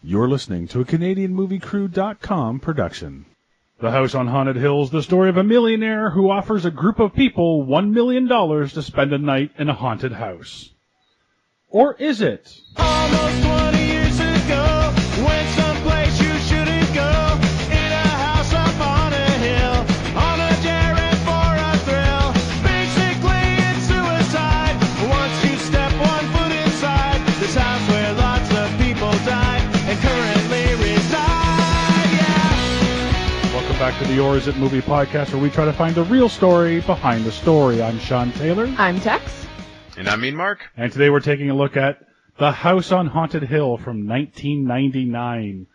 You're listening to a CanadianMovieCrew.com production. The House on Haunted Hill is the story of a millionaire who offers a group of people $1 million to spend a night in a haunted house. Or is it? Almost 20 years ago, went someplace you shouldn't go, in a house up on a hill, on a dare for a thrill. Basically, it's suicide. Once you step 1 foot inside this house where lots of people died and currently reside. Yeah. Welcome back to the Or Is It Movie Podcast, where we try to find the real story behind the story. I'm Sean Taylor. I'm Tex. And I mean Mark. And today we're taking a look at The House on Haunted Hill from 1999.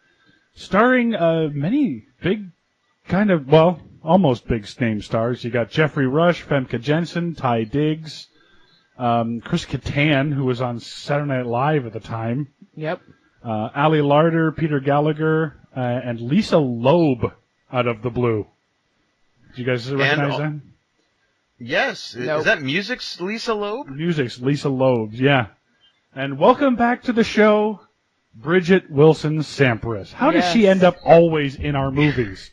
Starring many big, almost big name stars. You got Jeffrey Rush, Femke Jensen, Ty Diggs, Chris Kattan, who was on Saturday Night Live at the time. Yep. Ali Larder, Peter Gallagher, and Lisa Loeb out of the blue. Did you guys recognize that? Yes. Nope. Is that music's Lisa Loeb? Music's Lisa Loeb, yeah. And welcome back to the show, Bridget Wilson Sampras. How does she end up always in our movies?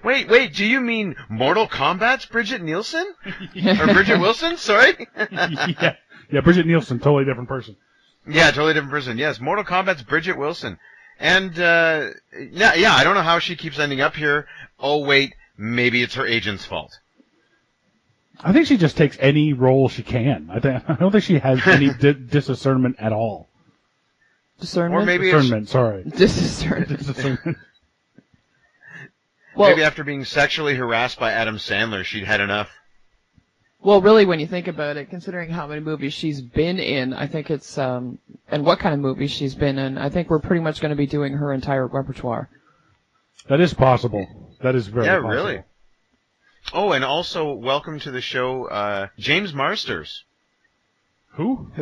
Wait, do you mean Mortal Kombat's Bridget Nielsen? Or Bridget Wilson? Sorry? yeah, Bridget Nielsen, totally different person. Yeah, totally different person. Yes, Mortal Kombat's Bridget Wilson. And, I don't know how she keeps ending up here. Oh, wait, maybe it's her agent's fault. I think she just takes any role she can. I don't think she has any discernment at all. Discernment? Or maybe discernment, sorry. Discernment. Well, maybe after being sexually harassed by Adam Sandler, she'd had enough. Well, really, when you think about it, considering how many movies she's been in, I think it's, and what kind of movies she's been in, I think we're pretty much going to be doing her entire repertoire. That is possible. That is very possible. Yeah, really. Oh, and also, welcome to the show, James Marsters. Who?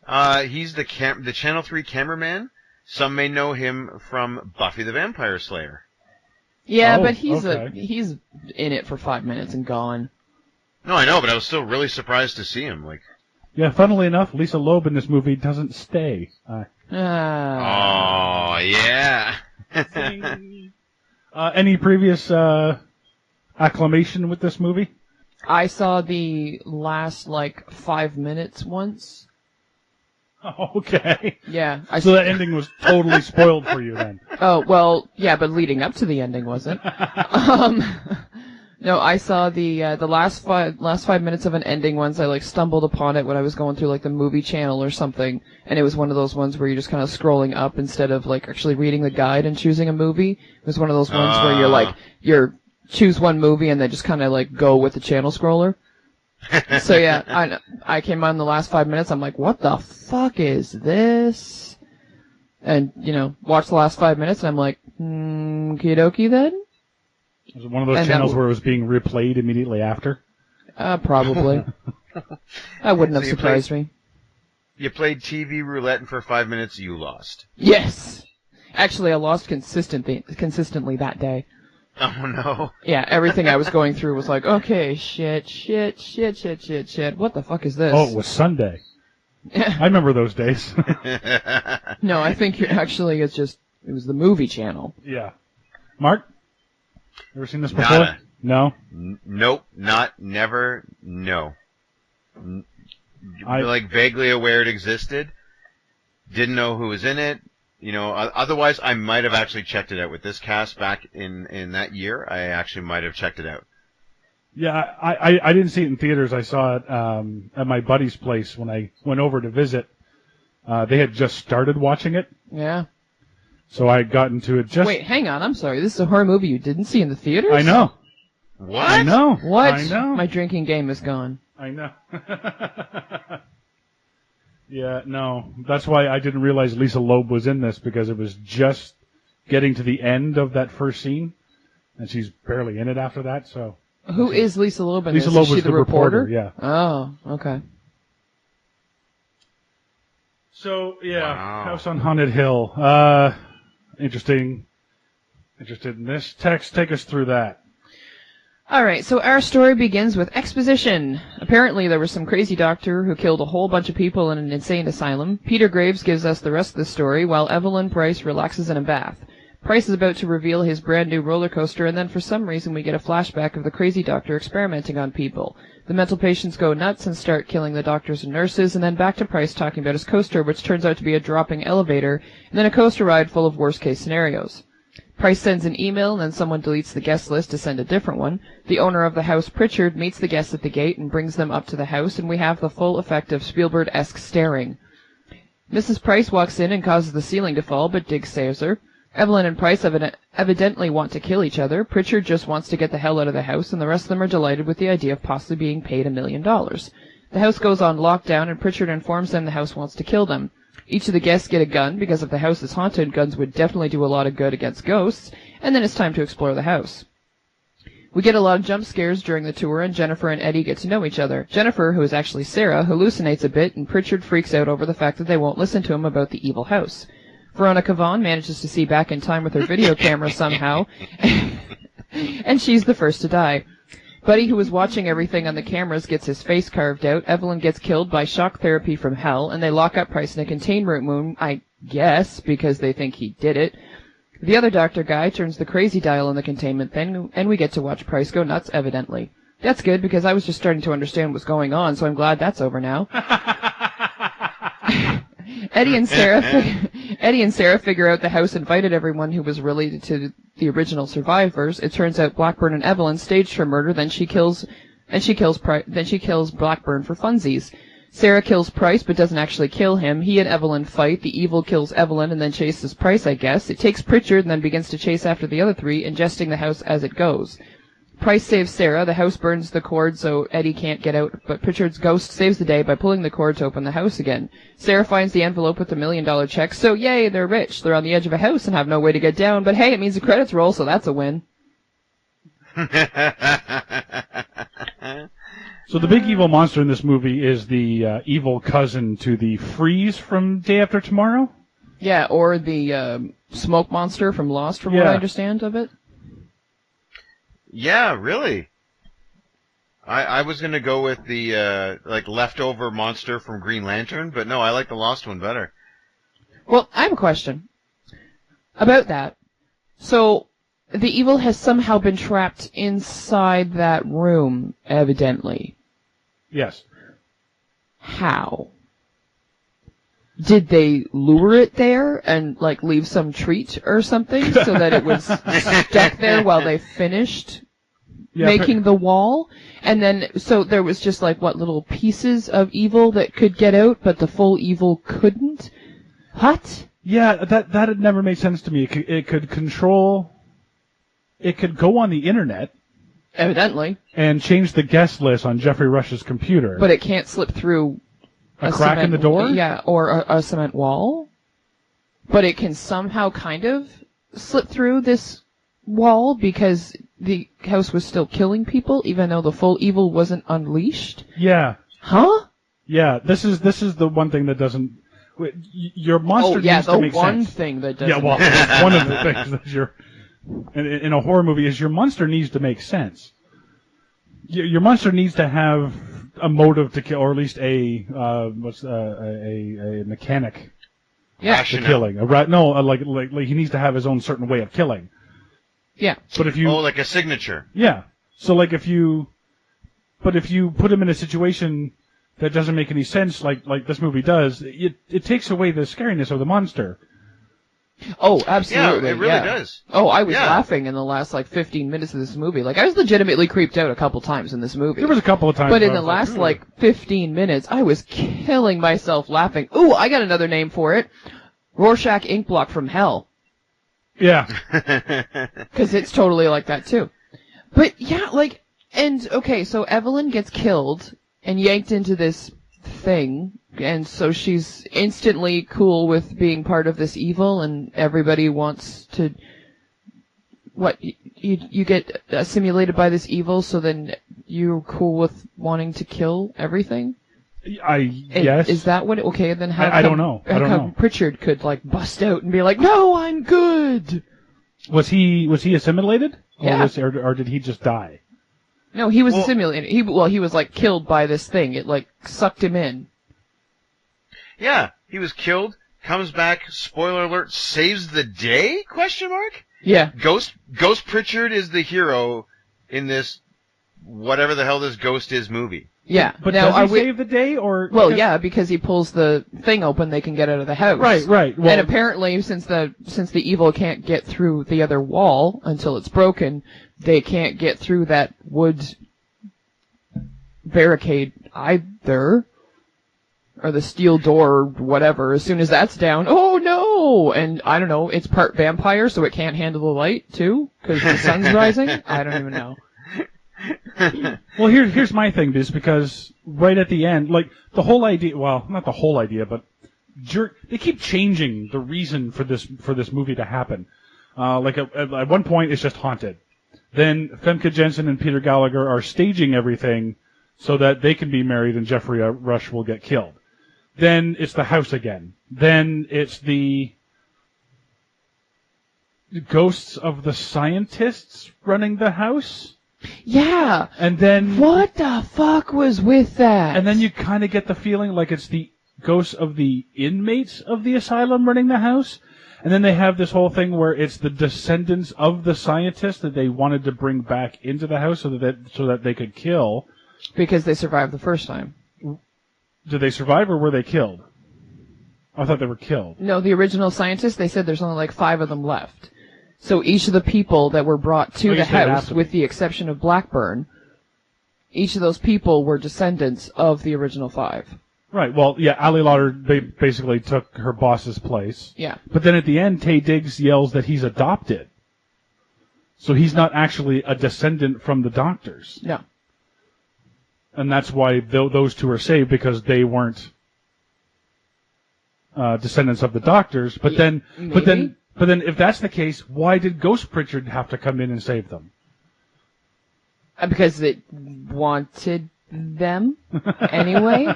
He's the Channel 3 cameraman. Some may know him from Buffy the Vampire Slayer. Yeah, Oh, but he's okay. he's in it for 5 minutes and gone. No, I know, but I was still really surprised to see him. Yeah, funnily enough, Lisa Loeb in this movie doesn't stay. Oh, yeah. Any previous acclamation with this movie? I saw the last, 5 minutes once. Oh, okay. Yeah. So the ending was totally spoiled for you then. Oh, well, yeah, but leading up to the ending wasn't. No, I saw the last 5 minutes of an ending once. I stumbled upon it when I was going through the movie channel or something, and it was one of those ones where you're just kind of scrolling up instead of actually reading the guide and choosing a movie. It was one of those ones where you're choose one movie and then just kind of go with the channel scroller. So yeah, I came on the last 5 minutes. I'm like, what the fuck is this? And watched the last 5 minutes, and I'm like, okie dokie then. Was it one of those channels where it was being replayed immediately after? Probably. That wouldn't have surprised me. You played TV roulette, and for 5 minutes you lost. Yes. Actually, I lost consistently that day. Oh, no. Yeah, everything I was going through was like, okay, shit. What the fuck is this? Oh, it was Sunday. I remember those days. No, I think it was the movie channel. Yeah. Mark? Ever seen this before? Nada. No? Nope. Never, no. Vaguely aware it existed. Didn't know who was in it. Otherwise I might have actually checked it out. With this cast back in that year, I actually might have checked it out. Yeah, I didn't see it in theaters. I saw it at my buddy's place when I went over to visit. They had just started watching it. Yeah. So I got into it just... Wait, hang on, I'm sorry. This is a horror movie you didn't see in the theaters? I know. What? I know. What? I know. My drinking game is gone. I know. Yeah, no. That's why I didn't realize Lisa Loeb was in this, because it was just getting to the end of that first scene, and she's barely in it after that, so... Who is Lisa Loeb in this? Lisa Loeb is she was the reporter, yeah. Oh, okay. So, yeah, Wow. House on Haunted Hill. Interested in this? Tex, take us through that. Alright, so our story begins with exposition. Apparently there was some crazy doctor who killed a whole bunch of people in an insane asylum. Peter Graves gives us the rest of the story, while Evelyn Price relaxes in a bath. Price is about to reveal his brand new roller coaster, and then for some reason we get a flashback of the crazy doctor experimenting on people. The mental patients go nuts and start killing the doctors and nurses, and then back to Price talking about his coaster, which turns out to be a dropping elevator, and then a coaster ride full of worst-case scenarios. Price sends an email, and then someone deletes the guest list to send a different one. The owner of the house, Pritchard, meets the guests at the gate and brings them up to the house, and we have the full effect of Spielberg-esque staring. Mrs. Price walks in and causes the ceiling to fall, but Diggs saves her. Evelyn and Price evidently want to kill each other. Pritchard just wants to get the hell out of the house, and the rest of them are delighted with the idea of possibly being paid $1 million. The house goes on lockdown, and Pritchard informs them the house wants to kill them. Each of the guests get a gun, because if the house is haunted, guns would definitely do a lot of good against ghosts, and then it's time to explore the house. We get a lot of jump scares during the tour, and Jennifer and Eddie get to know each other. Jennifer, who is actually Sarah, hallucinates a bit, and Pritchard freaks out over the fact that they won't listen to him about the evil house. Veronica Vaughn manages to see back in time with her video camera somehow, and she's the first to die. Buddy, who was watching everything on the cameras, gets his face carved out. Evelyn gets killed by shock therapy from hell, and they lock up Price in a containment room, I guess, because they think he did it. The other doctor guy turns the crazy dial on the containment thing, and we get to watch Price go nuts, evidently. That's good, because I was just starting to understand what's going on, so I'm glad that's over now. Eddie and Sarah figure out the house invited everyone who was related to the original survivors. It turns out Blackburn and Evelyn staged her murder, then she kills Blackburn for funsies. Sarah kills Price but doesn't actually kill him. He and Evelyn fight. The evil kills Evelyn and then chases Price, I guess. It takes Pritchard and then begins to chase after the other three, ingesting the house as it goes. Price saves Sarah. The house burns the cord so Eddie can't get out, but Pritchard's ghost saves the day by pulling the cord to open the house again. Sarah finds the envelope with the $1 million check, so yay, they're rich. They're on the edge of a house and have no way to get down, but hey, it means the credits roll, so that's a win. So the big evil monster in this movie is the evil cousin to the Freeze from Day After Tomorrow? Yeah, or the smoke monster from Lost, from what I understand of it. Yeah, really. I was gonna go with the leftover monster from Green Lantern, but no, I like the Lost one better. Well, I have a question about that. So, the evil has somehow been trapped inside that room, evidently. Yes. How? Did they lure it there and, leave some treat or something so that it was stuck there while they finished making the wall? And then, so there was just, little pieces of evil that could get out, but the full evil couldn't? What? Yeah, that had never made sense to me. It could control... It could go on the internet. Evidently. And change the guest list on Jeffrey Rush's computer. But it can't slip through... A crack in the door? Yeah, or a cement wall. But it can somehow kind of slip through this wall because the house was still killing people, even though the full evil wasn't unleashed? Yeah. Huh? Yeah, this is the one thing that doesn't... Your monster needs to make sense. Oh, yeah, the one thing that doesn't make sense. One of the things that you're... In a horror movie is your monster needs to make sense. Your monster needs to have a motive to kill, or at least a mechanic. Yeah, to killing. He needs to have his own certain way of killing. Yeah. But if you like a signature. Yeah. So if you put him in a situation that doesn't make any sense, like this movie does, it takes away the scariness of the monster. Oh, absolutely. Yeah, it really does. Oh, I was laughing in the last 15 minutes of this movie. I was legitimately creeped out a couple times in this movie. There was a couple of times. But in the last 15 minutes, I was killing myself laughing. Ooh, I got another name for it. Rorschach Inkblock from Hell. Yeah. Because it's totally like that too. But yeah, okay, so Evelyn gets killed and yanked into this thing, and so she's instantly cool with being part of this evil, and everybody wants to... What, you get assimilated by this evil, so then you're cool with wanting to kill everything? Yes. Is that what... Okay, then how I don't know. I don't know. Pritchard could, bust out and be like, no, I'm good! Was he assimilated? Yeah. Or did he just die? No, he was Well- a simulator. He was like killed by this thing. It like sucked him in. Yeah, he was killed, comes back, spoiler alert, saves the day? Question mark? Yeah. Ghost Pritchard is the hero in this whatever the hell this ghost is movie. Yeah. But now, does he save the day, or? Well, yeah, because he pulls the thing open, they can get out of the house. Right. Well, And apparently, since the evil can't get through the other wall until it's broken, they can't get through that wood barricade either, or the steel door, or whatever. As soon as that's down, oh no! And I don't know, it's part vampire, so it can't handle the light too, because the sun's rising. I don't even know. well, here's my thing, is because right at the end, like the whole idea. Well, not the whole idea, but they keep changing the reason for this movie to happen. Like at one point, it's just haunted. Then Femke Jensen and Peter Gallagher are staging everything so that they can be married and Jeffrey Rush will get killed. Then it's the house again. Then it's the ghosts of the scientists running the house. Yeah. And then What the fuck was with that? And then you kind of get the feeling like it's the ghosts of the inmates of the asylum running the house. And then they have this whole thing where it's the descendants of the scientists that they wanted to bring back into the house so that they could kill. Because they survived the first time. Did they survive or were they killed? I thought they were killed. No, the original scientists, they said there's only like 5 of them left. So each of the people that were brought to the house, with the exception of Blackburn, each of those people were descendants of the original 5. Right, well, yeah, Ali Lauder basically took her boss's place. Yeah. But then at the end, Taye Diggs yells that he's adopted. So he's not actually a descendant from the doctors. No. And that's why those two are saved, because they weren't descendants of the doctors. But then, but then, if that's the case, why did Ghost Pritchard have to come in and save them? Because it wanted them anyway.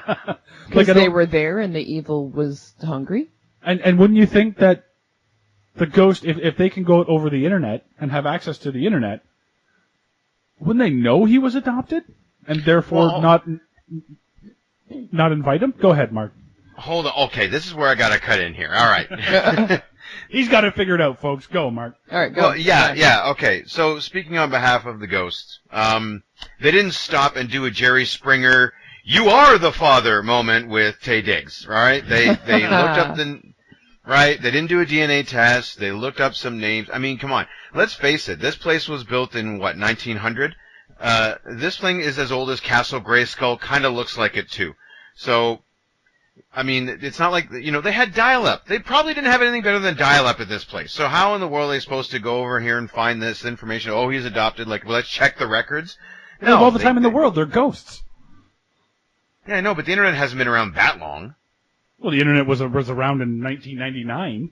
Because they were there and the evil was hungry. And wouldn't you think that the ghost, if they can go over the internet and have access to the internet, wouldn't they know he was adopted and therefore not invite him? Go ahead, Mark. Hold on. Okay, this is where I gotta cut in here. All right. He's got it figured out, folks. Go, Mark. All right, go. Well, yeah, okay. So, speaking on behalf of the ghosts, they didn't stop and do a Jerry Springer, "You are the father" moment with Taye Diggs, right? They looked up right? They didn't do a DNA test. They looked up some names. I mean, come on. Let's face it. This place was built in, 1900? This thing is as old as Castle Grayskull. Kind of looks like it, too. So, I mean, it's not like, they had dial-up. They probably didn't have anything better than dial-up at this place. So how in the world are they supposed to go over here and find this information? Oh, he's adopted. Like, well, let's check the records. They have all the time in the world. They're ghosts. Yeah, I know, but the internet hasn't been around that long. Well, the internet was around in 1999.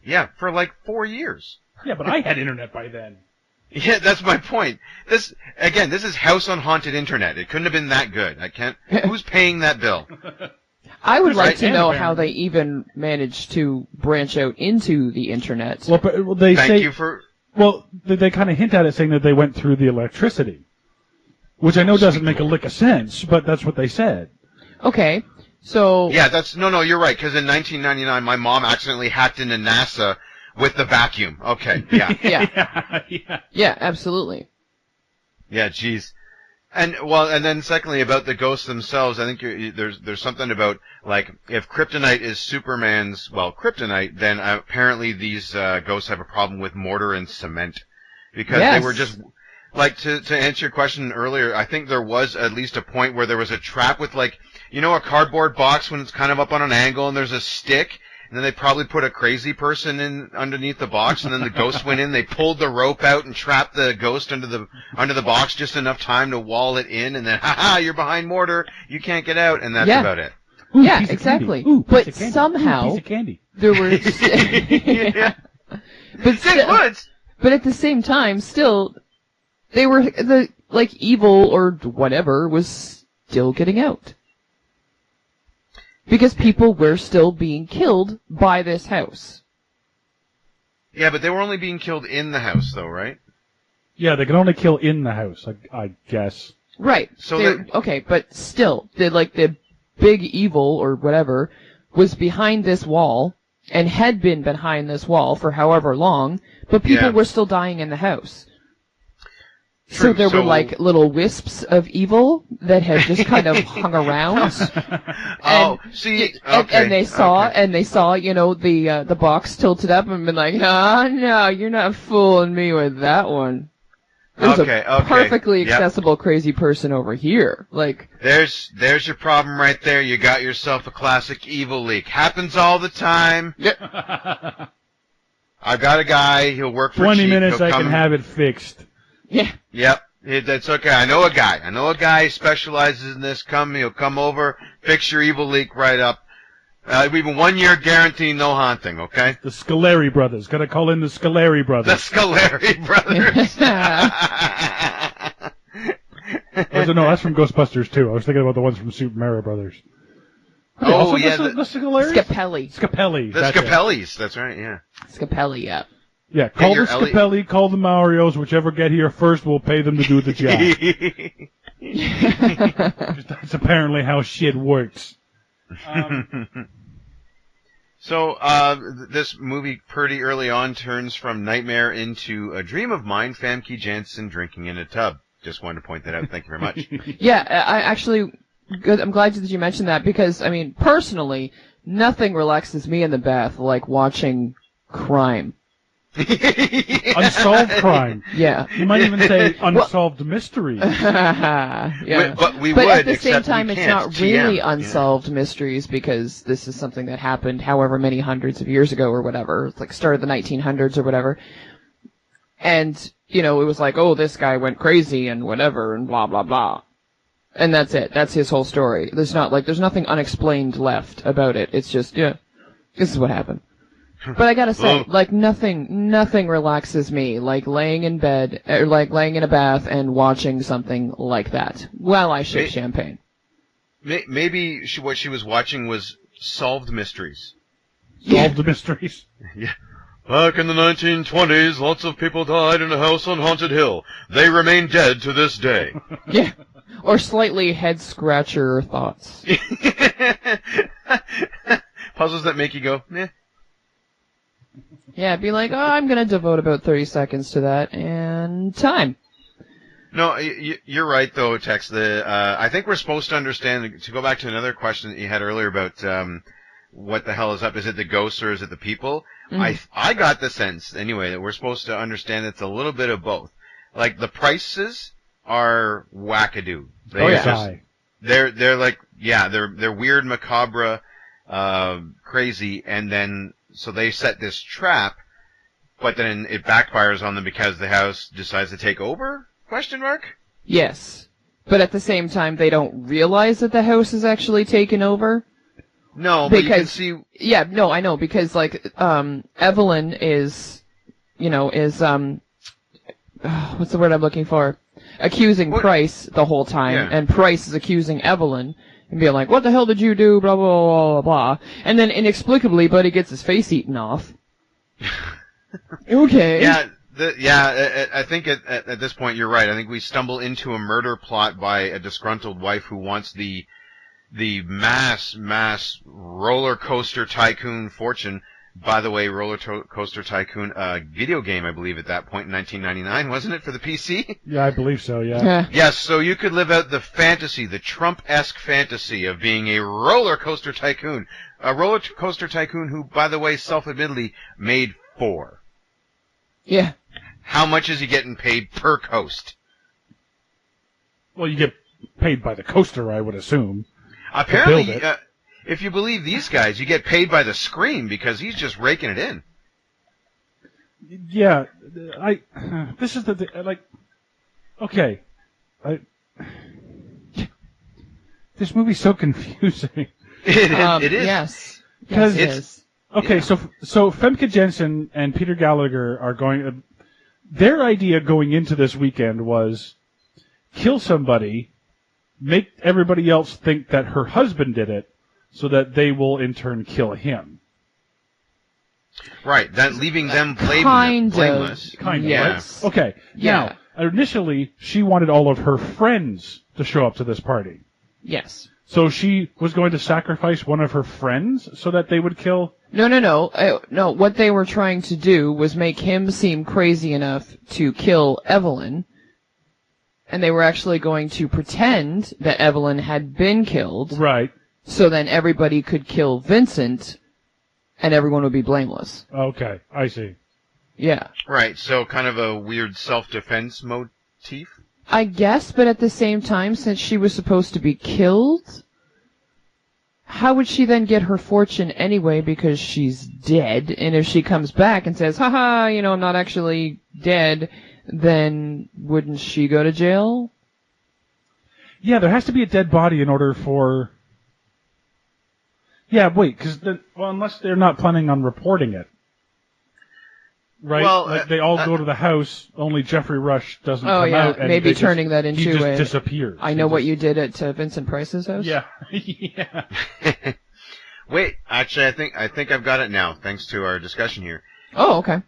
Yeah, for like 4 years. Yeah, but I had internet by then. Yeah, that's my point. This is House on Haunted Internet. It couldn't have been that good. Who's paying that bill? I would like to know how they even managed to branch out into the internet. Well, but they Thank say, you for... Well, they kind of hint at it, saying that they went through the electricity, which I know doesn't make a lick of sense, but that's what they said. Okay, so... Yeah, no, you're right, because in 1999, my mom accidentally hacked into NASA with the vacuum. Okay, yeah. Yeah, absolutely. Yeah, jeez. And then secondly, about the ghosts themselves, I think there's something about, like, if kryptonite is Superman's, kryptonite, then apparently these ghosts have a problem with mortar and cement. Because they were just, like, to answer your question earlier, I think there was at least a point where there was a trap with, like, a cardboard box when it's kind of up on an angle and there's a stick, and then they probably put a crazy person in underneath the box, and then the ghost went in, they pulled the rope out and trapped the ghost under the box just enough time to wall it in, and then, you're behind mortar, you can't get out, and that's about it. Ooh, yeah, exactly. Ooh, but somehow, piece of candy. There were... Yeah. But at the same time, still, they were, evil or whatever was still getting out. Because people were still being killed by this house. Yeah, but they were only being killed in the house, though, right? Yeah, they can only kill in the house, I guess. Right. So Okay, but still, the big evil or whatever was behind this wall and had been behind this wall for however long, but people were still dying in the house. True. So there were like little wisps of evil that had just kind of hung around. Oh, see, okay. And they saw, the box tilted up and been like, oh no, you're not fooling me with that one. There's a perfectly accessible crazy person over here. Like, there's your problem right there. You got yourself a classic evil leak. Happens all the time. Yep. I've got a guy. He'll work for 20 cheap. minutes, He'll I come, can have it fixed. Yeah. Yep. That's okay. I know a guy specializes in this. He'll come over, fix your evil leak right up. Even 1 year guarantee, no haunting, okay? The Scoleri brothers. Gotta call in the Scoleri The brothers. Scoleri brothers. No, that's from Ghostbusters too. I was thinking about the ones from Super Mario Brothers. Oh, Also yeah. The Scoleri? Scapelli. Scapelli. The that's it. Scapellis. That's right, yeah. Scapelli, yeah. Yeah, call the your Scapelli, call the Marios, whichever get here first, we'll pay them to do the job. That's apparently how shit works. So, this movie pretty early on turns from nightmare into a dream of mine, Famke Janssen drinking in a tub. Just wanted to point that out. Thank you very much. Yeah, I actually, I'm glad that you mentioned that because, I mean, personally, nothing relaxes me in the bath like watching crime. Unsolved crime. Yeah. You might even say unsolved mysteries. Yeah. But we But would, at the same except time, we it's can't. not really TM, unsolved mysteries because this is something that happened however many hundreds of years ago or whatever. It's like started the 1900s or whatever. And, it was like, oh, this guy went crazy and whatever and blah, blah, blah. And that's it. That's his whole story. There's nothing unexplained left about it. It's just, this is what happened. But I gotta say, nothing relaxes me like laying in bed, or like laying in a bath and watching something like that while I shake champagne. Maybe what she was watching was solved mysteries. Solved mysteries. Yeah. Back in the 1920s, lots of people died in a house on Haunted Hill. They remain dead to this day. Yeah. Or slightly head-scratcher thoughts. Puzzles that make you go, meh. Yeah, be like, oh, I'm gonna devote about 30 seconds to that, and time. No, you're right, though, Tex. I think we're supposed to understand, to go back to another question that you had earlier about what the hell is up. Is it the ghosts or is it the people? I got the sense, anyway, that we're supposed to understand it's a little bit of both. Like, the prices are wackadoo. They're like, they're weird, macabre, crazy, and then so they set this trap, but then it backfires on them because the house decides to take over? Question mark? Yes. But at the same time, they don't realize that the house is actually taken over. No, but you can see... Yeah, no, I know, because, like, Evelyn is, what's the word I'm looking for? Accusing Price the whole time, and Price is accusing Evelyn. And being like, what the hell did you do, blah, blah, blah, blah, blah. And then inexplicably, Buddy gets his face eaten off. Okay. I think at this point you're right. I think we stumble into a murder plot by a disgruntled wife who wants the mass roller coaster tycoon fortune. By the way, Roller Coaster Tycoon, video game, I believe, at that point in 1999, wasn't it, for the PC? Yeah, I believe so, yeah. Yes, so you could live out the fantasy, the Trump-esque fantasy of being a roller coaster tycoon. A roller coaster tycoon who, by the way, self-admittedly, made 4. Yeah. How much is he getting paid per coast? Well, you get paid by the coaster, I would assume. Apparently, if you believe these guys, you get paid by the screen because he's just raking it in. Yeah, this is okay. This movie's so confusing. It is. Yes. Because it is. Okay, so Famke Janssen and Peter Gallagher are going... their idea going into this weekend was kill somebody, make everybody else think that her husband did it, so that they will in turn kill him. Right, that leaving them blameless. Kind of, yes. right? Okay. Yeah. Now, initially, she wanted all of her friends to show up to this party. Yes. So she was going to sacrifice one of her friends so that they would kill... No. No, what they were trying to do was make him seem crazy enough to kill Evelyn. And they were actually going to pretend that Evelyn had been killed. Right. So then everybody could kill Vincent, and everyone would be blameless. Okay, I see. Yeah. Right, so kind of a weird self-defense motif? I guess, but at the same time, since she was supposed to be killed, how would she then get her fortune anyway because she's dead? And if she comes back and says, haha, I'm not actually dead, then wouldn't she go to jail? Yeah, there has to be a dead body in order for... Yeah, wait, because unless they're not planning on reporting it. Right? Well, like they all go to the house, only Jeffrey Rush doesn't come out. And maybe they turning that into he just a... disappears. I know what you did at Vincent Price's house? Yeah. Yeah. Wait, actually, I think I've got it now, thanks to our discussion here. Oh, okay.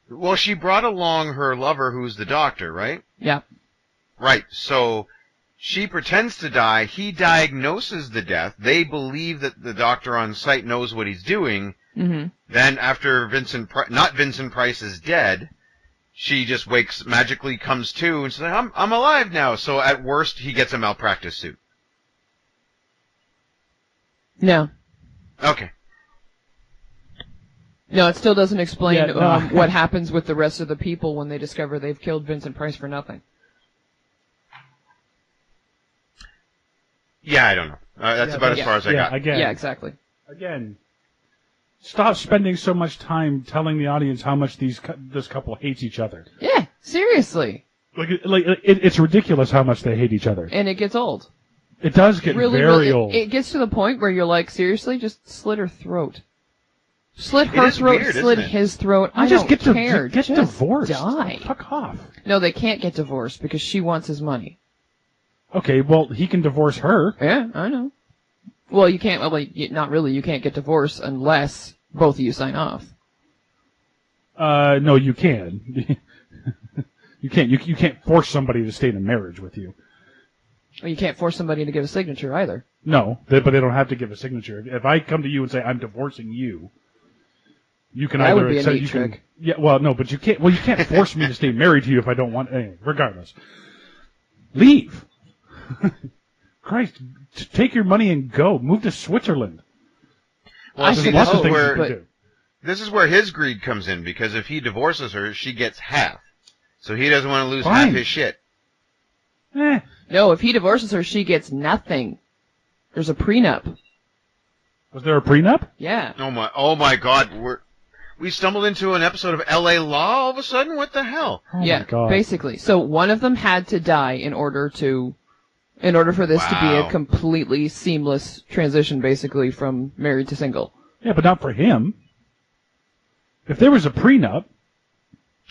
Well, she brought along her lover, who's the doctor, right? Yeah. Right, so she pretends to die, he diagnoses the death, they believe that the doctor on site knows what he's doing, Then after not Vincent Price is dead, she just magically comes to and says, I'm alive now, so at worst he gets a malpractice suit. No. Okay. No, it still doesn't explain Yeah, no. what happens with the rest of the people when they discover they've killed Vincent Price for nothing. Yeah, I don't know. That's about as far as I got. Again, Yeah, exactly. Again, stop spending so much time telling the audience how much this couple hates each other. Yeah, seriously. It's ridiculous how much they hate each other. And it gets old. It does get very old. It gets to the point where you're like, seriously, just slit her throat. Slit her throat, weird, slit isn't it? his throat. I just don't care. Get Just divorced. Die. Fuck off. No, they can't get divorced because she wants his money. Okay, well, he can divorce her. Yeah, I know. Well, you can't. Well, not really. You can't get divorced unless both of you sign off. No, you can. You can't. You can't force somebody to stay in a marriage with you. Well, you can't force somebody to give a signature either. No, but they don't have to give a signature. If I come to you and say I'm divorcing you, you can That either would be a accept. neat trick. Yeah, well, no, but you can't. Well, you can't force me to stay married to you if I don't want. Anyway, regardless, leave. Christ, take your money and go. Move to Switzerland. Well, I see, suppose, Lots of things you but- can do. This is where his greed comes in, because if he divorces her, she gets half. So he doesn't want to lose Fine. half his shit. No, if he divorces her, she gets nothing. There's a prenup. Was there a prenup? Yeah. Oh my God, we stumbled into an episode of L.A. Law all of a sudden? What the hell? Oh Yeah, my God. basically. So one of them had to die in order for this to be a Wow. completely seamless transition, basically, from married to single. Yeah, but not for him. If there was a prenup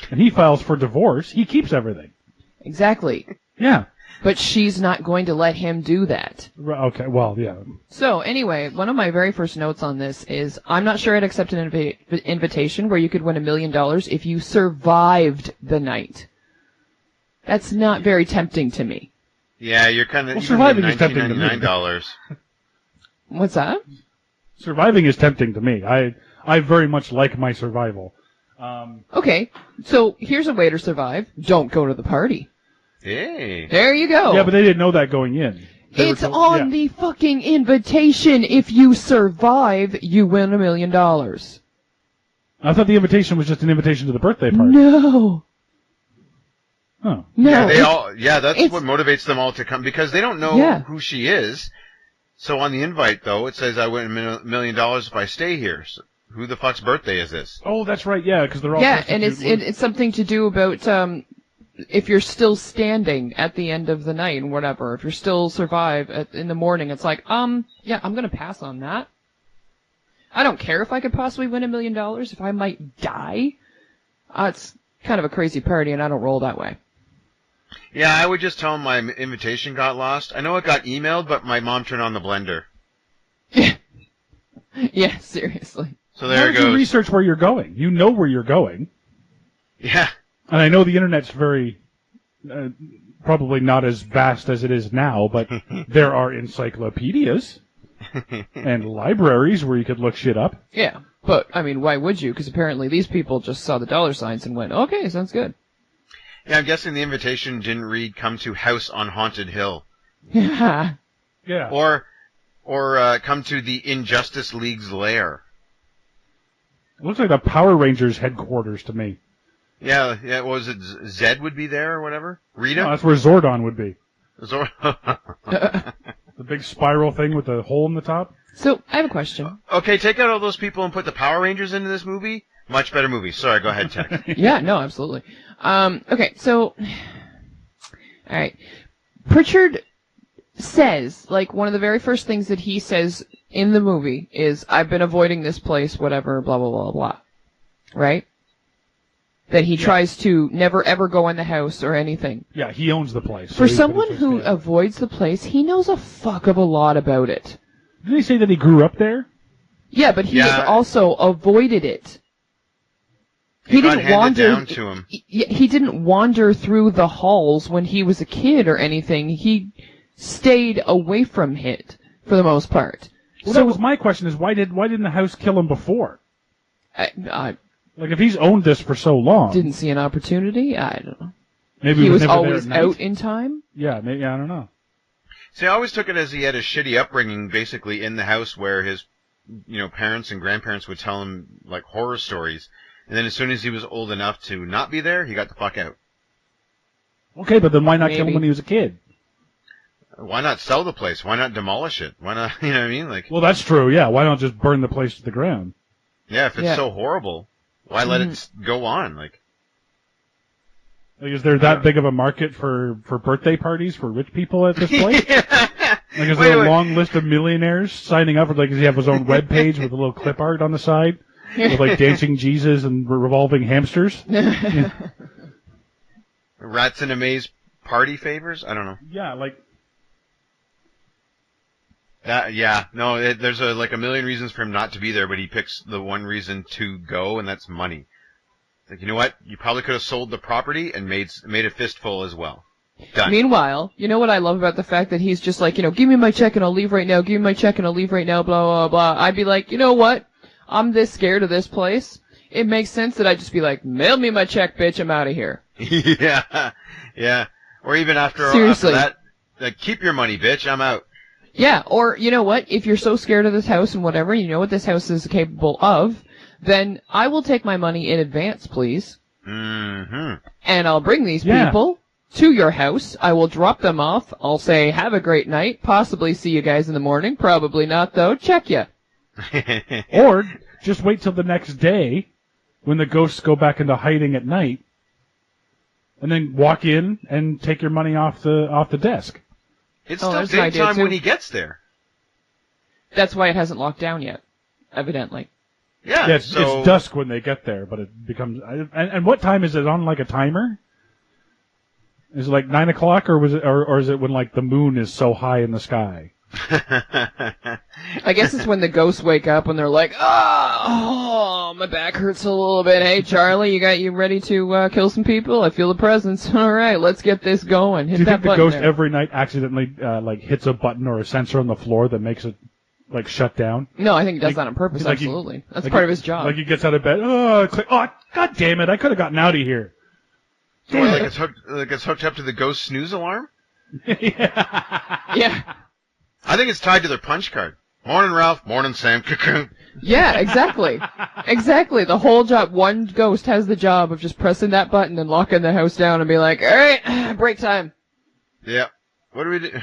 and he files for divorce, he keeps everything. Exactly. Yeah. But she's not going to let him do that. Okay, well, yeah. So anyway, one of my very first notes on this is I'm not sure I'd accept an invitation where you could win $1 million if you survived the night. That's not very tempting to me. Yeah, you're kind of... Well, surviving is tempting to me. $19.99. What's that? Surviving is tempting to me. I very much like my survival. Okay, so here's a way to survive. Don't go to the party. Hey. There you go. Yeah, but they didn't know that going in. They were It's told- on yeah. the fucking invitation. If you survive, you win $1 million. I thought the invitation was just an invitation to the birthday party. No. Oh. No. That's it's- what motivates them all to come, because they don't know Yeah. who she is. So on the invite, though, it says I win $1 million if I stay here. So who the fuck's birthday is this? Oh, that's right. Yeah, because they're all. Yeah, dressed up and cute. it's something to do about if you're still standing at the end of the night and whatever. If you're still survive in the morning, it's like yeah, I'm gonna pass on that. I don't care if I could possibly win $1 million if I might die. It's kind of a crazy party, and I don't roll that way. Yeah, I would just tell them my invitation got lost. I know it got emailed, but my mom turned on the blender. Yeah, seriously. So How there it did you goes. research where you're going? You know where you're going, Yeah. and I know the internet's very probably not as vast as it is now, but there are encyclopedias and libraries where you could look shit up. Yeah, but, I mean, why would you? Because apparently these people just saw the dollar signs and went, okay, sounds good. Yeah, I'm guessing the invitation didn't read "Come to House on Haunted Hill," Yeah. Yeah. or "Come to the Injustice League's lair." It looks like the Power Rangers headquarters to me. Yeah. What was it? Zed would be there or whatever. Rita. No, that's where Zordon would be. Zor- The big spiral thing with the hole in the top. So, I have a question. Okay, take out all those people and put the Power Rangers into this movie. Much better movie. Sorry, go ahead, Tech. Yeah, no, absolutely. Okay, so, alright. Pritchard says, like, one of the very first things that he says in the movie is, I've been avoiding this place, whatever, blah, blah, blah, blah. Right? That he tries to never ever go in the house or anything. Yeah, he owns the place. For so someone who avoids the place, he knows a fuck of a lot about it. Didn't he say that he grew up there? Yeah, but he has Yeah. also avoided it. He got didn't handed wander. down to him. He didn't wander through the halls when he was a kid or anything. He stayed away from it for the most part. Well, so that was my question: is why didn't the house kill him before? I Like, if he's owned this for so long, didn't see an opportunity. I don't know. maybe He was never there always at night? out in time. Yeah, maybe, I don't know. See, I always took it as he had a shitty upbringing, basically in the house where his, parents and grandparents would tell him like horror stories, and then as soon as he was old enough to not be there, he got the fuck out. Okay, but then why not kill him Maybe. when he was a kid? Why not sell the place? Why not demolish it? Why not? You know what I mean? Like, Well, that's true. Yeah, why not just burn the place to the ground? yeah, if it's Yeah. so horrible, why let it go on? Like, Like, is there that big of a market for birthday parties for rich people at this place? Like, is there a long list of millionaires signing up? Like, does he have his own web page with a little clip art on the side? With, like, dancing Jesus and revolving hamsters? Rats in a maze party favors? I don't know. Yeah, like, There's a million reasons for him not to be there, but he picks the one reason to go, and that's money. Like, you know what? You probably could have sold the property and made a fistful as well. Done. Meanwhile, you know what I love about the fact that he's just like, give me my check and I'll leave right now, give me my check and I'll leave right now, blah, blah, blah. I'd be like, you know what? I'm this scared of this place. It makes sense that I'd just be like, mail me my check, bitch, I'm out of here. yeah. Or even after Seriously. that, like, keep your money, bitch, I'm out. Yeah, or you know what? If you're so scared of this house and whatever, you know what this house is capable of, then I will take my money in advance, please. Mm-hmm. And I'll bring these Yeah. people to your house. I will drop them off. I'll say, have a great night. Possibly see you guys in the morning. Probably not, though. Check ya. or just wait till the next day when the ghosts go back into hiding at night, and then walk in and take your money off the desk. It's Oh, still that's an idea, daytime too. when he gets there. That's why it hasn't locked down yet, evidently. Yeah, Yeah, it's so dusk when they get there, but it becomes. And what time is it on? Like a timer? Is it like 9 o'clock, or is it when like the moon is so high in the sky? I guess it's when the ghosts wake up and they're like, oh, my back hurts a little bit. Hey, Charlie, you ready to kill some people? I feel the presence. All right, let's get this going. Hit Do you that think the button ghost there. every night accidentally like hits a button or a sensor on the floor that makes it like shut down? No, I think he does Like- that on purpose, like he- absolutely. That's Like part he- of his job. Like he gets out of bed. Oh, god damn it! I could have gotten out of here. Or like it's hooked up to the ghost snooze alarm. Yeah. I think it's tied to their punch card. Morning, Ralph. Morning, Sam. Yeah, exactly. Exactly. The whole job, one ghost has the job of just pressing that button and locking the house down and be like, alright, break time. Yeah. What do we do?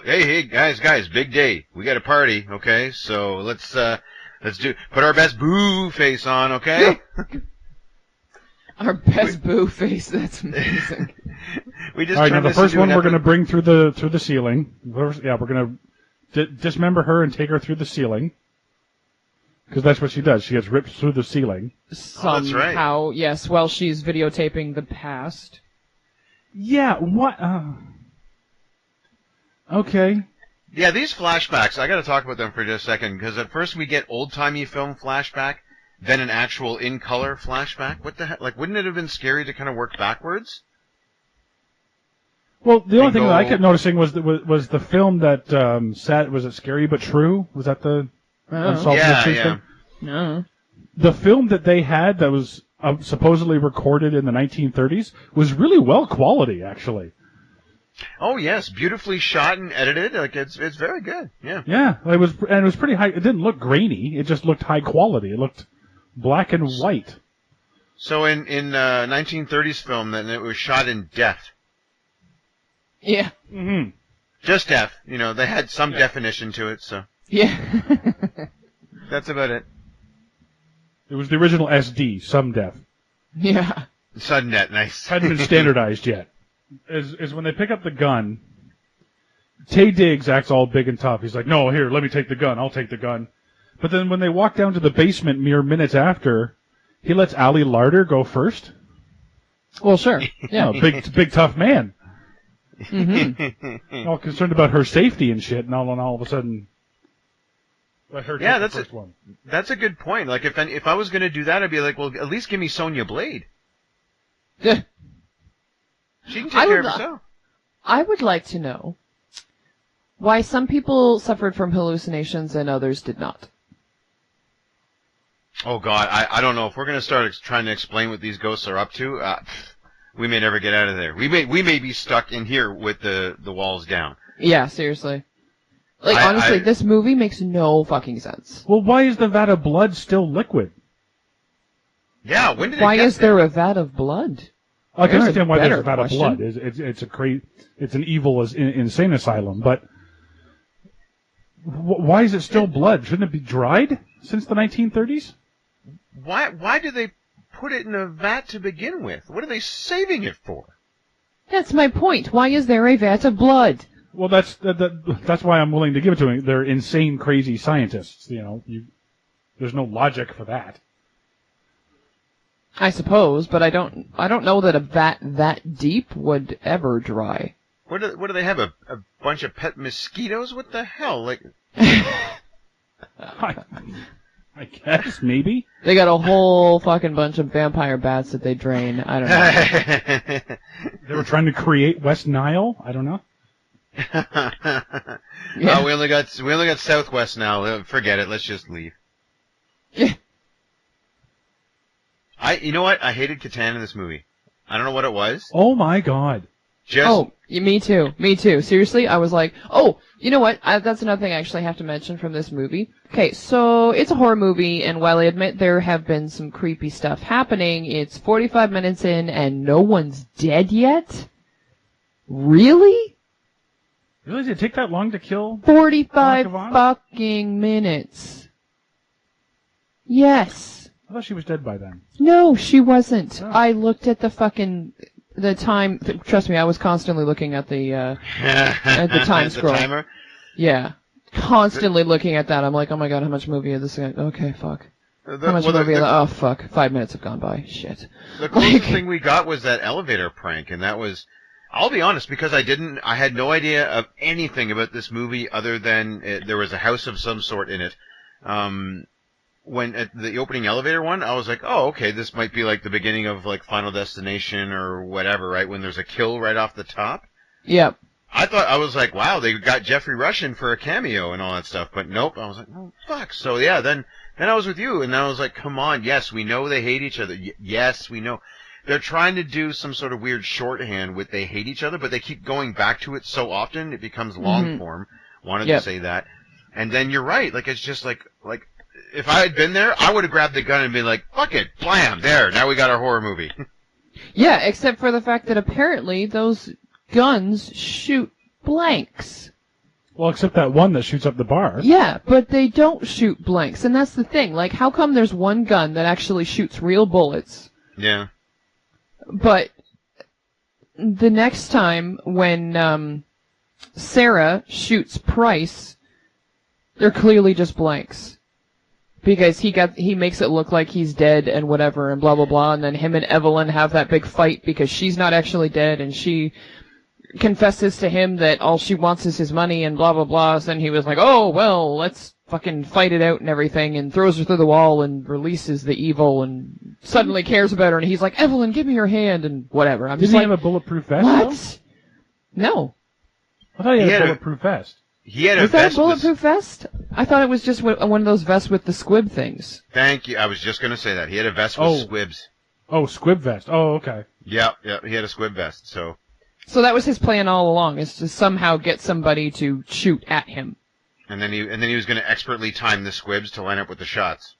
Hey, guys, big day. We got a party, okay? So let's put our best boo face on, okay? Our best boo face, that's amazing. We just All right, now turned the this first into one an we're going to epic- bring through the ceiling. We're going to dismember her and take her through the ceiling. Because that's what she does. She gets ripped through the ceiling. that's right. Somehow, yes, while she's videotaping the past. Yeah, what? Okay. Yeah, these flashbacks, I gotta talk about them for just a second, because at first we get old-timey film flashback, then an actual in-color flashback. What the heck? Like, wouldn't it have been scary to kind of work backwards? Well, the only and thing go- that I kept noticing was the film that was it Scary But True? Was that the Unsolved Mysteries thing? No. The film that they had that was supposedly recorded in the 1930s was really well quality, actually. Oh yes, beautifully shot and edited. Like it's very good. Yeah. Yeah, it was pretty high. It didn't look grainy. It just looked high quality. It looked black and white. So in 1930s film, then it was shot in def. Yeah. Mm-hmm. Just def. You know, they had some definition to it, so Yeah. that's about it. It was the original SD, some def. Yeah. Sudden net, nice. Hadn't been standardized yet. Is when they pick up the gun, Taye Diggs acts all big and tough. He's like, no, here, let me take the gun. I'll take the gun. But then when they walk down to the basement mere minutes after, he lets Ali Larder go first. Well, sure. Yeah, Yeah. big tough man. Mm-hmm. All concerned about her safety and shit, and all of a sudden, let her take the first one. That's a good point. Like if I was going to do that, I'd be like, well, at least give me Sonya Blade. Yeah. She can take care of herself. I would like to know why some people suffered from hallucinations and others did not. Oh God, I don't know if we're going to start trying to explain what these ghosts are up to. We may never get out of there. We may be stuck in here with the walls down. Yeah, seriously. Like, honestly, this movie makes no fucking sense. Well, why is the vat of blood still liquid? Yeah, when did Why it get is there a vat of blood? I can There's a understand why there's better a vat of question. blood. It's an evil insane asylum, but why is it still blood? Shouldn't it be dried since the 1930s? Why do they put it in a vat to begin with? What are they saving it for? That's my point. Why is there a vat of blood? Well, that's why I'm willing to give it to them. They're insane, crazy scientists. You know, there's no logic for that. I suppose, but I don't know that a vat that deep would ever dry. What do they have? A bunch of pet mosquitoes? What the hell? Like, I guess maybe. They got a whole fucking bunch of vampire bats that they drain. I don't know. They were trying to create West Nile. I don't know. Yeah. we only got Southwest now. Forget it. Let's just leave. Yeah. You know what? I hated Catan in this movie. I don't know what it was. Oh my God. Oh, me too. Me too. Seriously, I was like, oh, you know what? That's another thing I actually have to mention from this movie. Okay, so it's a horror movie, and while I admit there have been some creepy stuff happening, it's 45 minutes in, and no one's dead yet? Really? Really? Did it take that long to kill? 45 Mark Yvonne? fucking minutes. Yes. I thought she was dead by then. No, she wasn't. Oh. I looked at the time. Trust me, I was constantly looking at the time scroll. The timer. Yeah, constantly looking at that. I'm like, oh my god, how much movie is this? Okay, fuck. How much movie? Oh fuck, 5 minutes have gone by. Shit. The closest thing we got was that elevator prank, and that was. I'll be honest, because I had no idea of anything about this movie other than there was a house of some sort in it. When at the opening elevator one, I was like, oh, okay, this might be like the beginning of like Final Destination or whatever, right? When there's a kill right off the top. Yep. I was like, wow, they got Jeffrey Rush in for a cameo and all that stuff, but nope. I was like, oh, fuck. So yeah, then I was with you, and I was like, come on, yes, we know they hate each other. Yes, we know. They're trying to do some sort of weird shorthand with they hate each other, but they keep going back to it so often, it becomes long form. Wanted to say that. And then you're right, like, it's just like, if I had been there, I would have grabbed the gun and been like, fuck it, blam, there, now we got our horror movie. Yeah, except for the fact that apparently those guns shoot blanks. Well, except that one that shoots up the bar. Yeah, but they don't shoot blanks, and that's the thing. Like, how come there's one gun that actually shoots real bullets? Yeah. But the next time when Sarah shoots Price, they're clearly just blanks. Because he makes it look like he's dead and whatever and blah blah blah, and then him and Evelyn have that big fight because she's not actually dead, and she confesses to him that all she wants is his money and blah blah blah. So then he was like, oh well, let's fucking fight it out and everything, and throws her through the wall and releases the evil and suddenly cares about her, and he's like, Evelyn, give me your hand and whatever. I'm Didn't just he like, have a bulletproof vest? what? No. I thought he had He a had a- bulletproof vest. He had a Was that vest. a bulletproof vest? I thought it was just one of those vests with the squib things. Thank you. I was just going to say that. He had a vest with Oh. squibs. Oh, squib vest. Oh, okay. Yeah. He had a squib vest. So So that was his plan all along, is to somehow get somebody to shoot at him. and then he was going to expertly time the squibs to line up with the shots.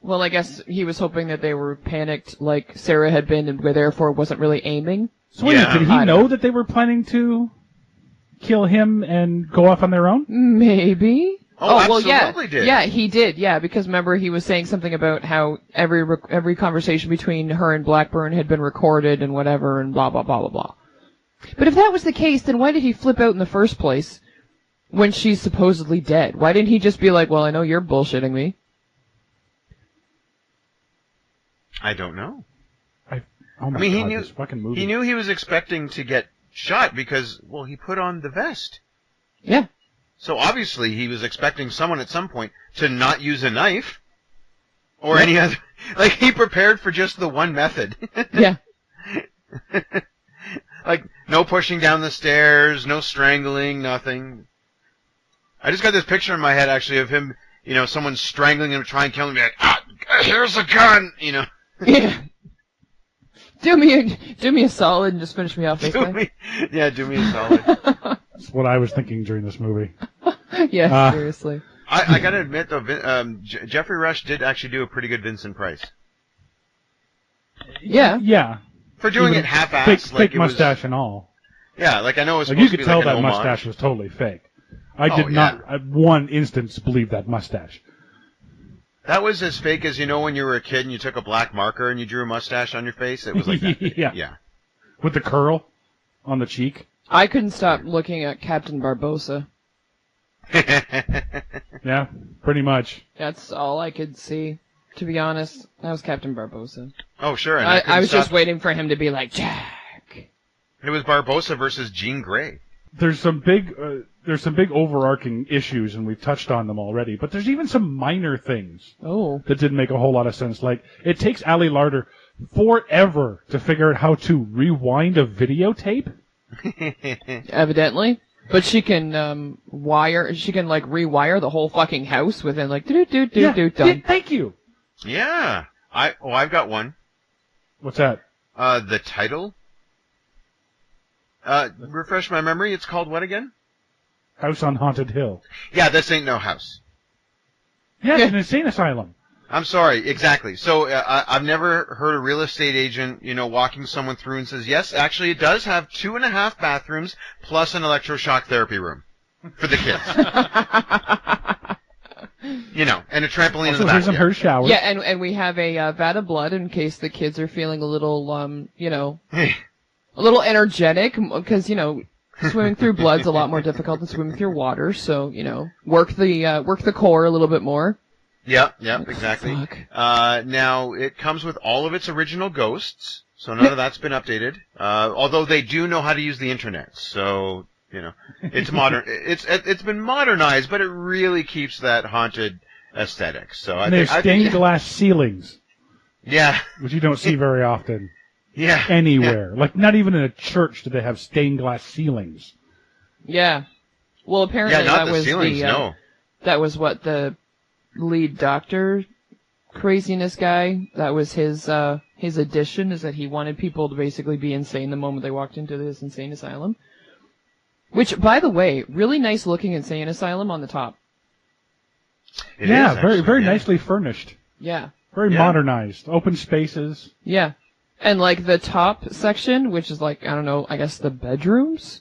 Well, I guess he was hoping that they were panicked like Sarah had been and therefore wasn't really aiming. So wait, Yeah. did he I don't know know. that they were planning to kill him and go off on their own? Maybe. Oh, well, yeah. absolutely did. Yeah, he did. Yeah, because remember he was saying something about how every conversation between her and Blackburn had been recorded and whatever and blah blah blah blah blah. But if that was the case, then why did he flip out in the first place when she's supposedly dead? Why didn't he just be like, "Well, I know you're bullshitting me." I don't know. Oh my I mean, God, he knew this fucking movie. he knew he was expecting to get shot because, well, he put on the vest. Yeah. So obviously he was expecting someone at some point to not use a knife or any other. Like, he prepared for just the one method. Yeah. Like, no pushing down the stairs, no strangling, nothing. I just got this picture in my head, actually, of him, someone strangling him to try and kill him, like, here's a gun, Yeah. Do me a solid and just finish me off this way. do me a solid. That's what I was thinking during this movie. Yeah, seriously. I gotta admit, though, Jeffrey Rush did actually do a pretty good Vincent Price. Yeah. Yeah. For doing Even it half-assed. Fake mustache and all. Yeah, like I know it's Like, supposed you to could be tell like that an homage. mustache was totally fake. I Oh, did yeah. not, at one instance, believe that mustache. That was as fake as, when you were a kid and you took a black marker and you drew a mustache on your face? It was like that. Yeah. Yeah. With the curl on the cheek. I couldn't stop looking at Captain Barbossa. Yeah, pretty much. That's all I could see. To be honest, that was Captain Barbossa. Oh, sure. And I was just stop- waiting for him to be like, Jack. It was Barbossa versus Jean Grey. There's some big overarching issues, and we've touched on them already. But there's even some minor things Oh. that didn't make a whole lot of sense. Like, it takes Ali Larder forever to figure out how to rewind a videotape. Evidently. But she can rewire the whole fucking house within like done. Thank you. Yeah. I've got one. What's that? The title. Refresh my memory. It's called what again? House on Haunted Hill. Yeah, This Ain't No House. Yeah, it's an insane asylum. I'm sorry, exactly. So I've never heard a real estate agent, walking someone through and says, yes, actually it does have 2.5 bathrooms plus an electroshock therapy room for the kids. And a trampoline in Also, the here's back. her shower. Yeah, and we have a vat of blood in case the kids are feeling a little a little energetic because swimming through blood's a lot more difficult than swimming through water. So work the core a little bit more. Yep, exactly. Fuck. Now, it comes with all of its original ghosts, so none of that's been updated. Although they do know how to use the internet, so, it's modern. It's been modernized, but it really keeps that haunted aesthetic. So I And there's think, stained glass ceilings, yeah, which you don't see very often yeah. anywhere. Like, not even in a church do they have stained glass ceilings. Yeah. Well, apparently Yeah, not that the was ceilings, no. that was what the lead doctor craziness guy, that was his addition, is that he wanted people to basically be insane the moment they walked into this insane asylum. Which, by the way, really nice looking insane asylum on the top. It Yeah, is, very, actually, very yeah. nicely furnished. Yeah. Very Yeah. modernized. Open spaces. Yeah. And like the top section, which is like, I don't know, I guess the bedrooms?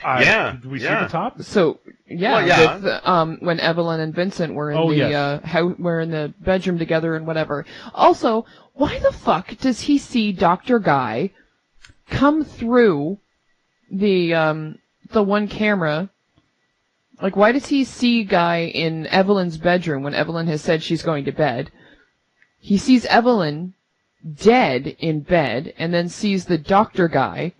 Yeah, Did we see yeah. the top? So, yeah, Well, yeah. with, when Evelyn and Vincent were in yes. were in the bedroom together and whatever. Also, why the fuck does he see Dr. Guy come through the one camera? Like, why does he see Guy in Evelyn's bedroom when Evelyn has said she's going to bed? He sees Evelyn dead in bed and then sees the Dr. Guy.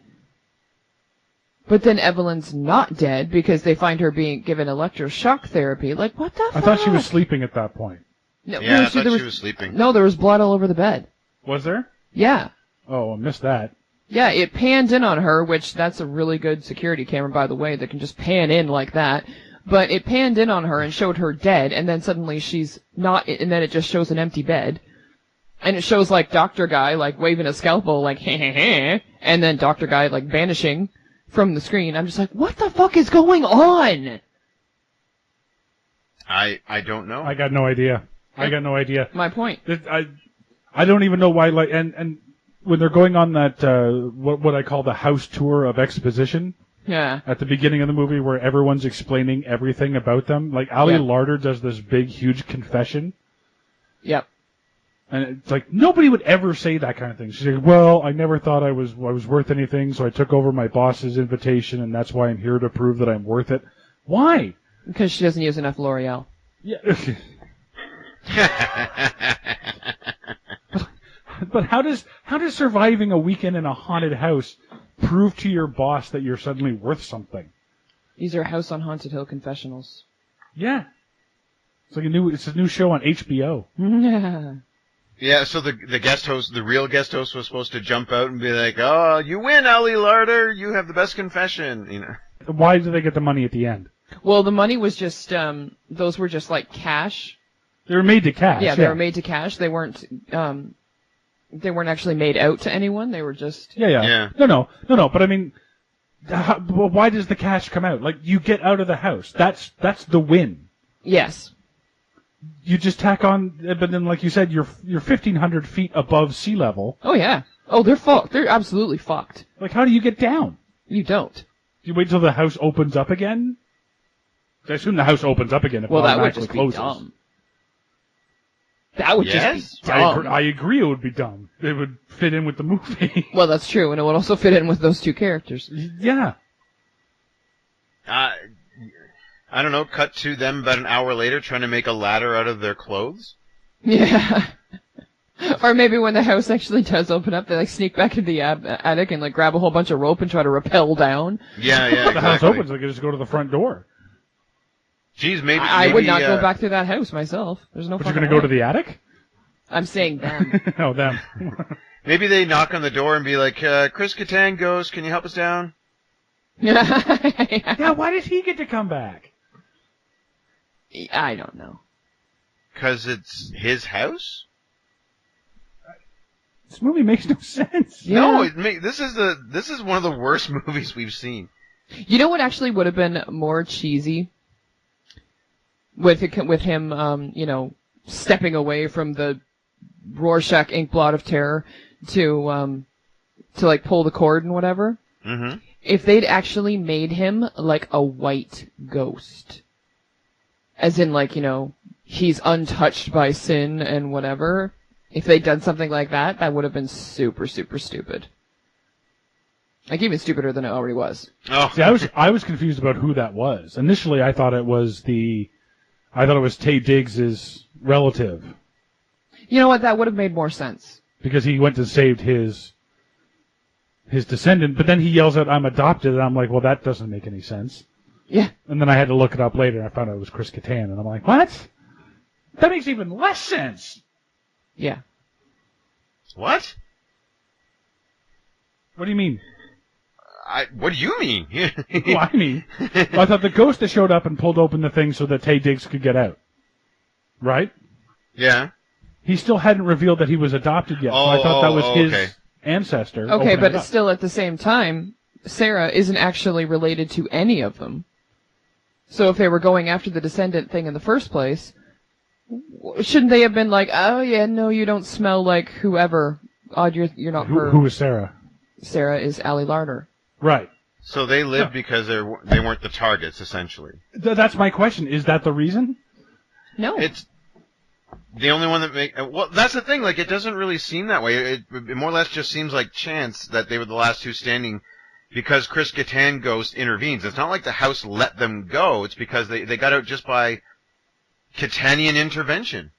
But then Evelyn's not dead because they find her being given electroshock therapy. Like, what the fuck? I thought she was sleeping at that point. No, Yeah, I so thought there she was sleeping. No, there was blood all over the bed. Was there? Yeah. Oh, I missed that. Yeah, it panned in on her, which that's a really good security camera, by the way, that can just pan in like that. But it panned in on her and showed her dead, and then suddenly she's not, and then it just shows an empty bed. And it shows, like, Dr. Guy, like, waving a scalpel, like, heh heh heh, and then Dr. Guy, like, vanishing from the screen. I'm just like, what the fuck is going on? I don't know. I got no idea. I got no idea. My point. I don't even know why, like, and when they're going on that, what I call the house tour of exposition, Yeah. at the beginning of the movie where everyone's explaining everything about them, like, Ali Yeah. Larder does this big, huge confession, Yep. and it's like, nobody would ever say that kind of thing. She's like, well, I never thought I was worth anything, so I took over my boss's invitation, and that's why I'm here to prove that I'm worth it. Why? Because she doesn't use enough L'Oreal. Yeah. But how does surviving a weekend in a haunted house prove to your boss that you're suddenly worth something? These are House on Haunted Hill confessionals. Yeah. It's like it's a new show on HBO. Yeah. Yeah, so the guest host, the real guest host, was supposed to jump out and be like, "Oh, you win, Ali Larder. You have the best confession." You know. Why do they get the money at the end? Well, the money was just, those were just like cash. They were made to cash. Yeah, they were made to cash. They weren't actually made out to anyone. They were just... Yeah. No. But I mean, why does the cash come out? Like, you get out of the house. That's the win. Yes. You just tack on, but then, like you said, you're 1,500 feet above sea level. Oh, yeah. Oh, they're fucked. They're absolutely fucked. Like, how do you get down? You don't. Do you wait till the house opens up again? I assume the house opens up again if it Well, that would automatically just be closes. dumb. That would just be I dumb. agree it would be dumb. It would fit in with the movie. Well, that's true, and it would also fit in with those two characters. Yeah. I don't know. Cut to them about an hour later trying to make a ladder out of their clothes. Yeah. Or maybe when the house actually does open up, they like sneak back into the attic and like grab a whole bunch of rope and try to rappel down. Yeah, The house exactly. opens, they can just go to the front door. Geez, maybe I would not go back through that house myself. There's no. But you're fucking going to go way. to the attic? I'm saying them. Oh, them. Maybe they knock on the door and be like, "Chris Kattan Ghost, can you help us down?" Yeah, why does he get to come back? I don't know. Because it's his house. This movie makes no sense. Yeah. No, this is one of the worst movies we've seen. You know what actually would have been more cheesy? With him, stepping away from the Rorschach Inkblot of Terror to like pull the cord and whatever. Mm-hmm. If they'd actually made him like a white ghost. As in, like, he's untouched by sin and whatever. If they'd done something like that, that would have been super, super stupid. Like, even stupider than it already was. Oh, See, I was confused about who that was. Initially, I thought it was Tay Diggs' relative. You know what? That would have made more sense. Because he went and saved his descendant, but then he yells out, "I'm adopted," and I'm like, well, that doesn't make any sense. Yeah. And then I had to look it up later, and I found out it was Chris Kattan, and I'm like, what? That makes even less sense. Yeah. what? What do you mean? What do you mean? Well, I mean, I thought the ghost that showed up and pulled open the thing so that Tay Diggs could get out. Right? Yeah. He still hadn't revealed that he was adopted yet, so I thought that was his okay. ancestor. Okay, opening but it up. still at the same time, Sarah isn't actually related to any of them. So if they were going after the descendant thing in the first place, shouldn't they have been like, oh yeah, no, you don't smell like whoever. Odd, you're not her. Who was Sarah? Sarah is Ali Larder. Right. So they lived because they weren't the targets, essentially. That's my question. Is that the reason? No. It's the only one that well, that's the thing. Like, it doesn't really seem that way. It more or less just seems like chance that they were the last two standing because Chris Kattan Ghost intervenes. It's not like the house let them go. It's because they got out just by Kattanian intervention.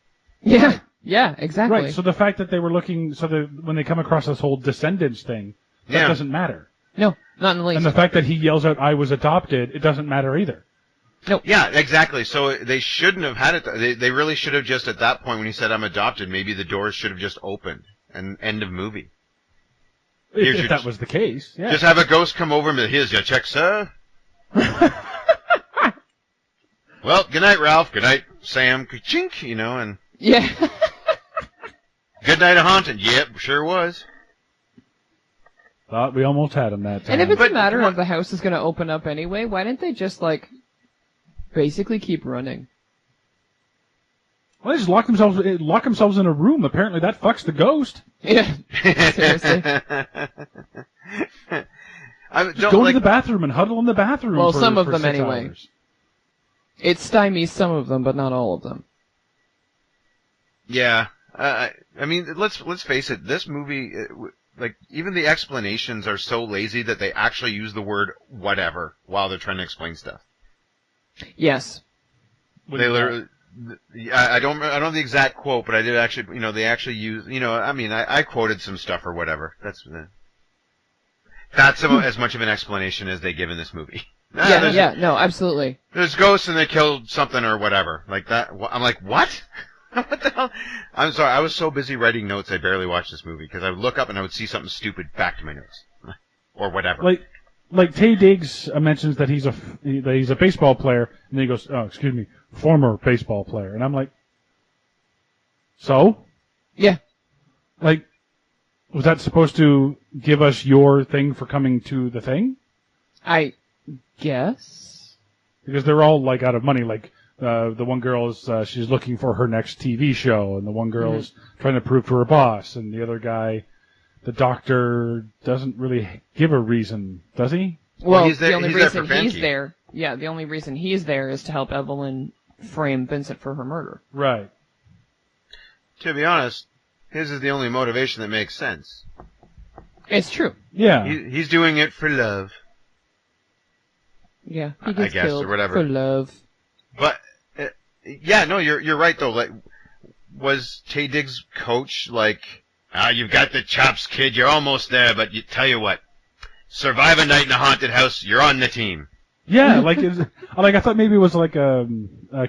Yeah. Yeah, exactly. Right, so the fact that they were looking, so that when they come across this whole descendants thing, that Yeah. doesn't matter. No, not in the least. And the fact that he yells out, "I was adopted," it doesn't matter either. Yeah, exactly. So they shouldn't have had it. They really should have just, at that point when he said, "I'm adopted," maybe the doors should have just opened and end of movie. Here's If your- that was the case, yeah. Just have a ghost come over and be, here's your check, sir. Well, good night, Ralph. Good night, Sam. Chink, and Yeah. good night, a haunted. Yep, sure was. Thought we almost had him that time. And if it's But a matter come on. of the house is going to open up anyway, why didn't they just, like, basically keep running? Well, they just lock themselves in a room. Apparently that fucks the ghost. Yeah. Seriously. Just go to the bathroom and huddle in the bathroom. Well, for, some of for them 6 anyway. hours. It stymies some of them, but not all of them. Yeah, I mean, let's face it. This movie, like, even the explanations are so lazy that they actually use the word "whatever" while they're trying to explain stuff. Yes. They literally. I don't know the exact quote, but I did actually, they actually use, I quoted some stuff or whatever. That's as much of an explanation as they give in this movie. No, absolutely. There's ghosts and they killed something or whatever. Like that. I'm like, what? What the hell? I'm sorry, I was so busy writing notes I barely watched this movie because I would look up and I would see something stupid back to my notes. Or whatever. Like Tay Diggs mentions that he's a baseball player, and then he goes, "Oh, excuse me, former baseball player," and I'm like, "So, Yeah. like, was that supposed to give us your thing for coming to the thing?" I guess. Because they're all like out of money. Like the one girl is she's looking for her next TV show, and the one girl is trying to prove to her boss, and the other guy, the doctor, doesn't really give a reason, does he? Well, he's there- the only he's there reason for he's Famke. there, the only reason he's there is to help Evelyn frame Vincent for her murder. Right. To be honest, his is the only motivation that makes sense. It's true. Yeah. He's doing it for love. Yeah, he I gets guess, or killed whatever. for love. But yeah, no, you're right though. Like, was Tay Diggs' coach like, you've got the chops, kid. You're almost there, but tell you what, survive a night in a haunted house. You're on the team. Yeah, like I thought maybe it was like a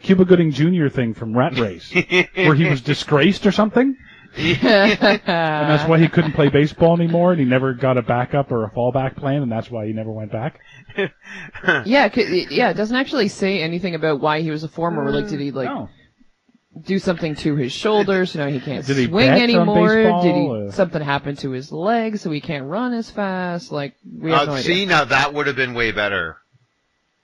Cuba Gooding Jr. thing from Rat Race, where he was disgraced or something, and that's why he couldn't play baseball anymore, and he never got a backup or a fallback plan, and that's why he never went back. It doesn't actually say anything about why he was a former. Like, did he No. do something to his shoulders? So now he can't Did he swing bet on anymore. baseball? Did something happen to his legs so he can't run as fast? Like, we have no idea. See, now that would have been way better.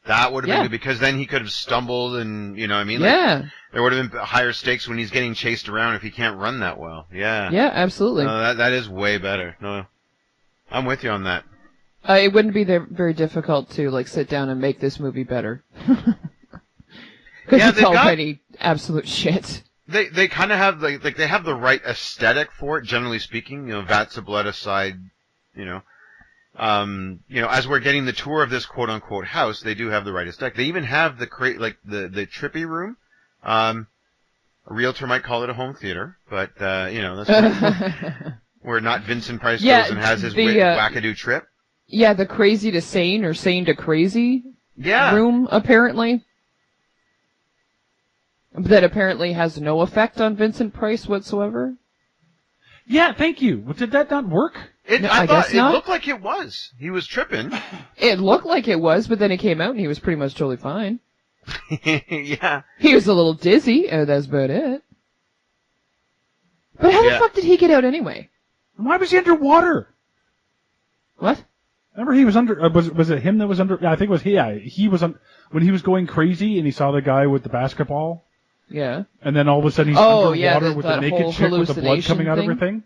That would have Yeah. been good because then he could have stumbled and, you know what I mean? Yeah. Like, there would have been higher stakes when he's getting chased around if he can't run that well. Yeah. Yeah, absolutely. No, that is way better. No, I'm with you on that. It wouldn't be very difficult to, like, sit down and make this movie better. Because Yeah, it's they've got- already absolute shit. They kind of have like they have the right aesthetic for it, generally speaking. Vats of Blood aside, as we're getting the tour of this quote unquote house, they do have the right aesthetic. They even have the the trippy room. A realtor might call it a home theater, but that's where not Vincent Price Yeah, goes and has his the, wackadoo trip. Yeah, the crazy to sane or sane to crazy Yeah. room, apparently. That apparently has no effect on Vincent Price whatsoever. Yeah, thank you. Well, did that not work? No, I I thought guess it not. looked like it was. He was tripping. It looked like it was, but then it came out and he was pretty much totally fine. Yeah. He was a little dizzy, and that's about it. But how the Yeah. fuck did he get out anyway? Why was he underwater? What? Remember he was under. Was it him that was under? Yeah, I think it was he. Yeah, he was on when he was going crazy and he saw the guy with the basketball, Yeah. and then all of a sudden he's Oh, yeah, underwater with the that naked whole chick with the blood coming out of her hallucination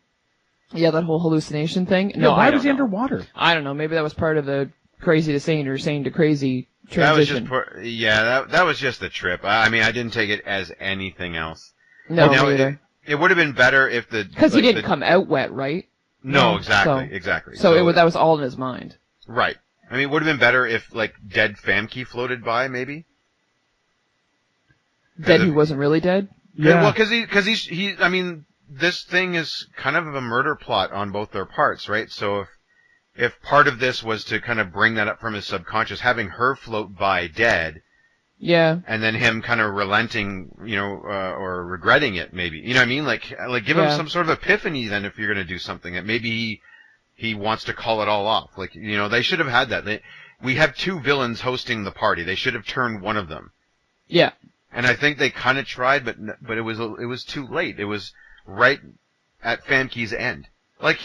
thing. Yeah, that whole hallucination thing. Yeah, No, why I was don't he know. underwater? I don't know. Maybe that was part of the crazy to sane or sane to crazy That was transition. just that was just the trip. I mean, I didn't take it as anything else. No, Now, neither. it would have been better if Because he didn't come out wet, right? No, exactly, So- exactly. So that was all in his mind. Right. I mean, it would have been better if dead Famke floated by, maybe. That he wasn't really dead? Yeah. Well, because he. I mean, this thing is kind of a murder plot on both their parts, right? So if part of this was to kind of bring that up from his subconscious, having her float by dead, Yeah. and then him kind of relenting, or regretting it, maybe. You know what I mean? Like give him Yeah. some sort of epiphany then if you're going to do something that maybe he he wants to call it all off. Like, you know, they should have had that. We have two villains hosting the party. They should have turned one of them. Yeah. And I think they kind of tried, but it was too late. It was right at Famke's end. Like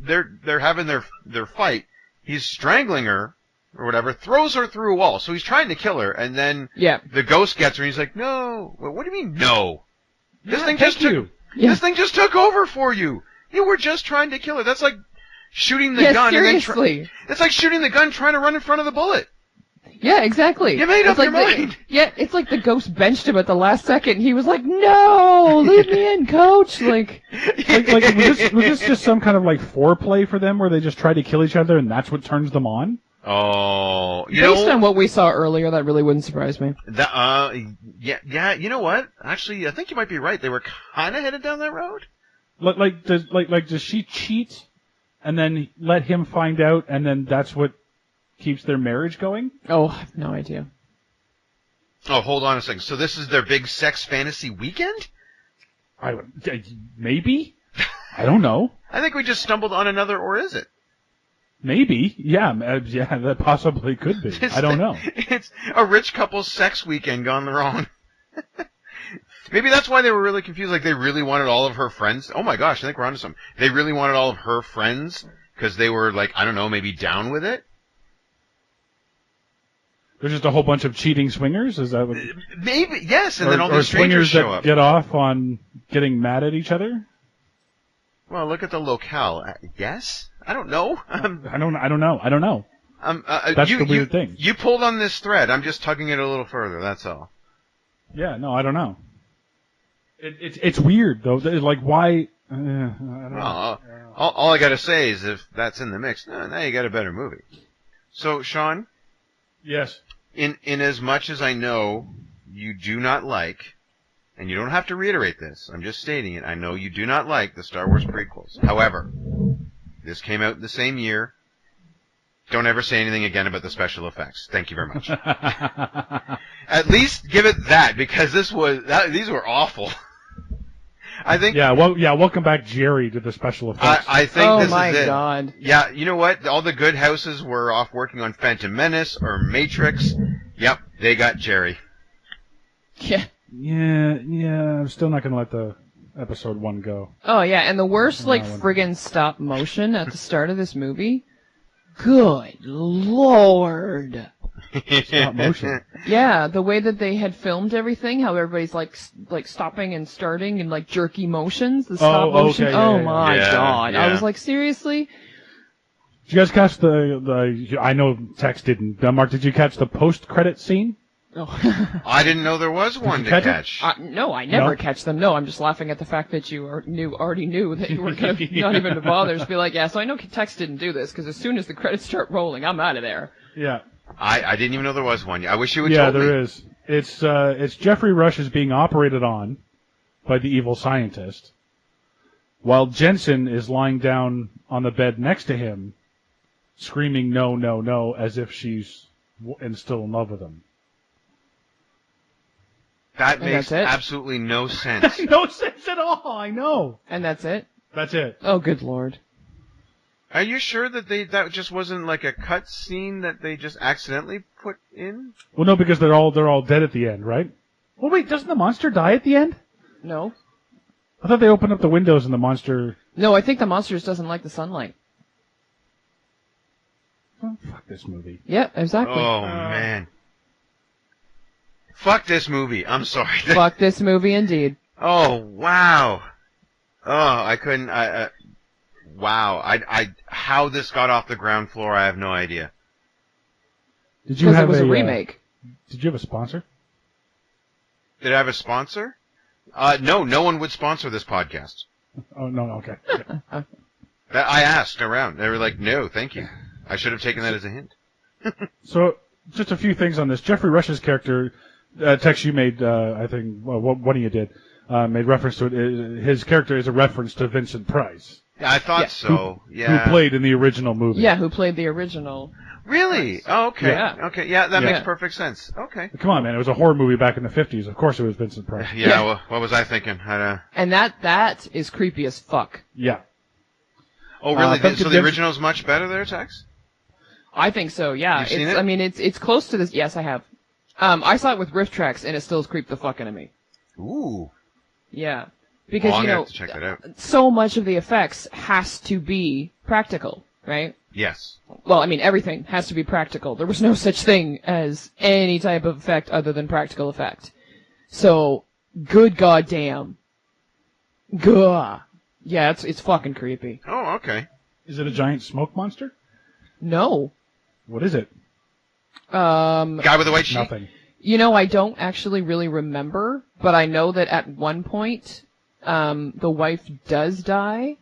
they're having their fight. He's strangling her or whatever, throws her through a wall. So he's trying to kill her, and then the ghost gets her, and he's like, "No, what do you mean no? This thing just took over for you. You were just trying to kill her. That's like shooting the gun. Seriously. And then it's like shooting the gun trying to run in front of the bullet. Yeah, exactly. You made up your mind. It's like the ghost benched him at the last second. He was like, "No, leave me in, coach." Like was this just some kind of like foreplay for them, where they just try to kill each other, and that's what turns them on? Oh, based on what we saw earlier, that really wouldn't surprise me. Yeah. You know what? Actually, I think you might be right. They were kind of headed down that road. Does she cheat, and then let him find out, and then that's what keeps their marriage going? Oh, I have no idea. Oh, hold on a second. So this is their big sex fantasy weekend? Maybe? I don't know. I think we just stumbled on another, or is it? Maybe. Yeah, that possibly could be. I don't know. It's a rich couple's sex weekend gone wrong. Maybe that's why they were really confused. Like, they really wanted all of her friends. Oh my gosh, I think we're onto something. They really wanted all of her friends because they were, like, I don't know, maybe down with it? There's just a whole bunch of cheating swingers? Is that what... Maybe, yes, and then all these strangers show up. Get off on getting mad at each other? Well, look at the locale. Yes? I don't know. I don't know. That's the weird thing. You pulled on this thread. I'm just tugging it a little further, that's all. Yeah, no, I don't know. It's weird, though. Like, why... I don't know. All I gotta say is if that's in the mix, now you got a better movie. So, Sean? Yes. In as much as I know you do not like, and you don't have to reiterate this, I'm just stating it, I know you do not like the Star Wars prequels. However, this came out the same year. Don't ever say anything again about the special effects. Thank you very much. At least give it that, because these were awful. I think. Yeah, welcome back, Jerry, to the special effects. I think this is it. Oh my God. Yeah, you know what? All the good houses were off working on Phantom Menace or Matrix. Yep, they got Jerry. Yeah. Yeah. I'm still not gonna let the episode 1 go. Oh yeah, and the worst friggin' stop motion at the start of this movie. Good Lord. Stop motion. Yeah, the way that they had filmed everything, how everybody's like stopping and starting in like jerky motions, the stop motion. Okay, oh my God. Yeah. I was like, seriously? Did you guys catch the I know Tex didn't. Mark, did you catch the post-credit scene? Oh. I didn't know there was one to catch. No, I never catch them. No, I'm just laughing at the fact that you already knew that you were going to not even bother. Just be like, yeah, so I know Tex didn't do this, because as soon as the credits start rolling, I'm out of there. Yeah. I didn't even know there was one. I wish you would told me. Yeah, there is. It's Jeffrey Rush is being operated on by the evil scientist, while Jensen is lying down on the bed next to him, screaming "No, no, no," as if she's still in love with him. That makes absolutely no sense. No sense at all. I know. And that's it? That's it. Oh, good Lord. Are you sure that that just wasn't like a cut scene that they just accidentally put in? Well, no, because they're all dead at the end, right? Well, wait, doesn't the monster die at the end? No. I thought they opened up the windows and the monster... No, I think the monster just doesn't like the sunlight. Oh, fuck this movie. Yeah, exactly. Oh, man. Fuck this movie. I'm sorry. Fuck this movie, indeed. Oh, wow. Oh, I couldn't... Wow. How this got off the ground floor, I have no idea. Did you have it was a remake. Did you have a sponsor? Did I have a sponsor? No one would sponsor this podcast. Oh, no, okay. I asked around. They were like, no, thank you. I should have taken that as a hint. So, just a few things on this. Jeffrey Rush's character, Tex, you made, I think, well, one of you did, made reference to it. His character is a reference to Vincent Price. Yeah, I thought so. Who played in the original movie. Yeah, who played the original. Really? Oh, okay. Yeah. Okay, yeah, that makes perfect sense. Okay. Come on, man. It was a horror movie back in the 50s. Of course it was Vincent Price. Yeah. What was I thinking? And that is creepy as fuck. Yeah. Oh, really? Femke So the Jensen- original's much better there, Tex? I think so. Yeah. You've seen It's. it? I mean, it's close to this. Yes, I have. I saw it with riff tracks, and it still creeped the fuck out of me. Ooh. Yeah. Because I'm you gonna know, have to check that out. so much of the effects has to be practical, right? Yes. Well, I mean, everything has to be practical. There was no such thing as any type of effect other than practical effect. So, good goddamn. Gah. Yeah, it's fucking creepy. Oh, okay. Is it a giant smoke monster? No. What is it? Guy with the white sheet? Nothing. You know, I don't actually really remember, but I know that at one point, the wife does die.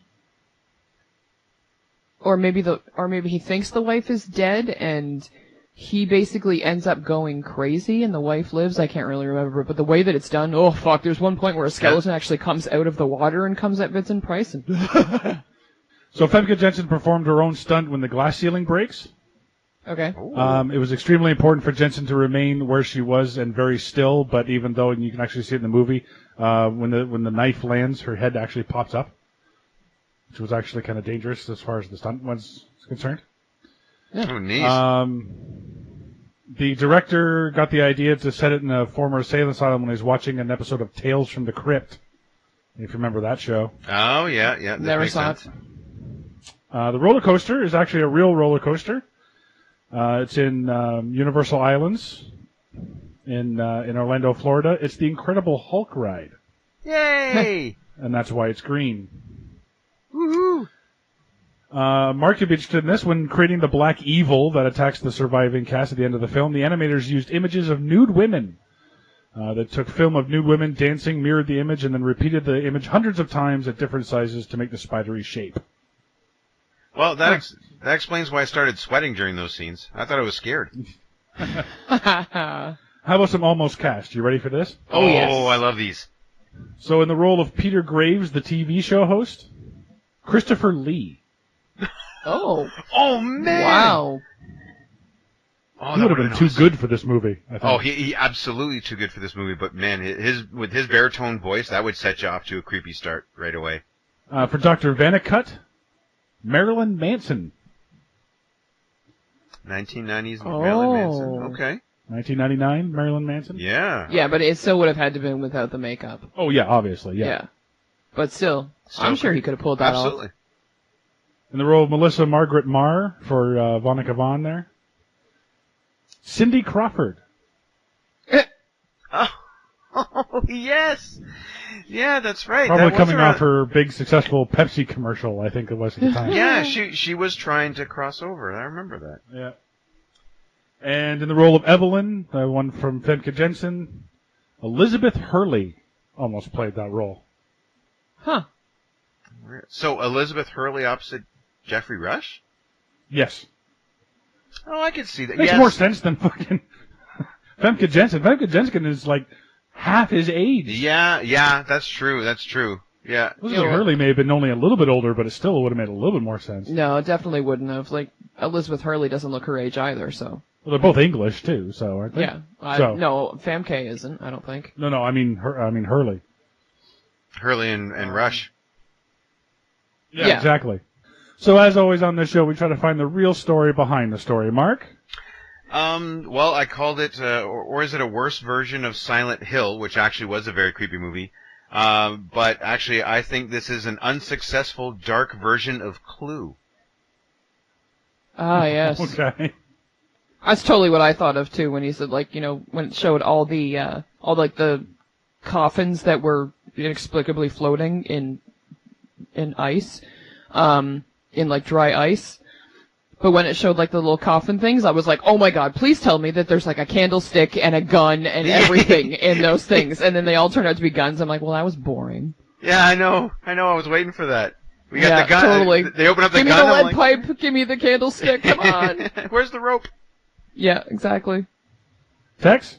Or maybe he thinks the wife is dead, and he basically ends up going crazy, and the wife lives. I can't really remember, but the way that it's done, oh fuck! There's one point where a skeleton actually comes out of the water and comes at Vincent Price, and So Femke Jensen performed her own stunt when the glass ceiling breaks. okay. It was extremely important for Jensen to remain where she was and very still. But even though, and you can actually see it in the movie, when the knife lands, her head actually pops up, which was actually kind of dangerous as far as the stunt was concerned. Oh, neat. The director got the idea to set it in a former assailant asylum when he was watching an episode of Tales from the Crypt. If you remember that show. Oh, yeah. This Never makes saw sense. it. The roller coaster is actually a real roller coaster. It's in Universal Islands in Orlando, Florida. It's the Incredible Hulk ride, Yay! and that's why it's green. Woohoo! Mark, you'd be interested in this. When creating the black evil that attacks the surviving cast at the end of the film, the animators used images of nude women. They took film of nude women dancing, mirrored the image, and then repeated the image hundreds of times at different sizes to make the spidery shape. Well, that explains why I started sweating during those scenes. I thought I was scared. How about some almost cast? You ready for this? Oh, yes. I love these. So in the role of Peter Graves, the TV show host, Christopher Lee. Oh. Oh, man! Wow. Oh, He that would have been would've too awesome. good for this movie, I think. Oh, he absolutely too good for this movie. But man, with his baritone voice, that would set you off to a creepy start right away. For Dr. Vannicut, Marilyn Manson. 1990s Oh. Marilyn Manson. Okay. 1999, Marilyn Manson? Yeah. Yeah, but it still would have had to have been without the makeup. Oh, yeah, obviously, yeah. Yeah. But still, So I'm sure he could have pulled that Absolutely. off. In the role of Melissa Margaret Marr for Vonica Vaughn there. Cindy Crawford. Oh, yes. Yeah, that's right. Probably That was coming around- off her big successful Pepsi commercial, I think it was at the time. Yeah, she was trying to cross over. I remember that. Yeah. And in the role of Evelyn, the one from Femke Jensen, Elizabeth Hurley almost played that role. Huh. So Elizabeth Hurley opposite Jeffrey Rush? Yes. Oh, I could see that. Makes yes. more sense than fucking Femke Jensen. Femke Jensen is like half his age. Yeah, that's true. That's true. Yeah. Elizabeth Hurley may have been only a little bit older, but it still would have made a little bit more sense. No, it definitely wouldn't have. Like, Elizabeth Hurley doesn't look her age either, so. Well, they're both English too, so aren't they? Yeah. So- No, Famke isn't, I don't think. No, I mean Hurley. Hurley and Rush. Yeah. Exactly. So as always on this show, we try to find the real story behind the story. Mark? Well, I called it, or is it a worse version of Silent Hill, which actually was a very creepy movie. But actually, I think this is an unsuccessful, dark version of Clue. Ah, yes. Okay. That's totally what I thought of too when he said, like, you know, when it showed all the coffins that were inexplicably floating in ice, in like dry ice. But when it showed like the little coffin things, I was like, oh my god, please tell me that there's like a candlestick and a gun and everything in those things. And then they all turned out to be guns. I'm like, well, that was boring. Yeah, I know. I was waiting for that. We got Yeah, the gun. totally. They open up the Give me gun. the I'm lead like, pipe. Give me the candlestick. Come on. Where's the rope? Yeah, exactly. Tex?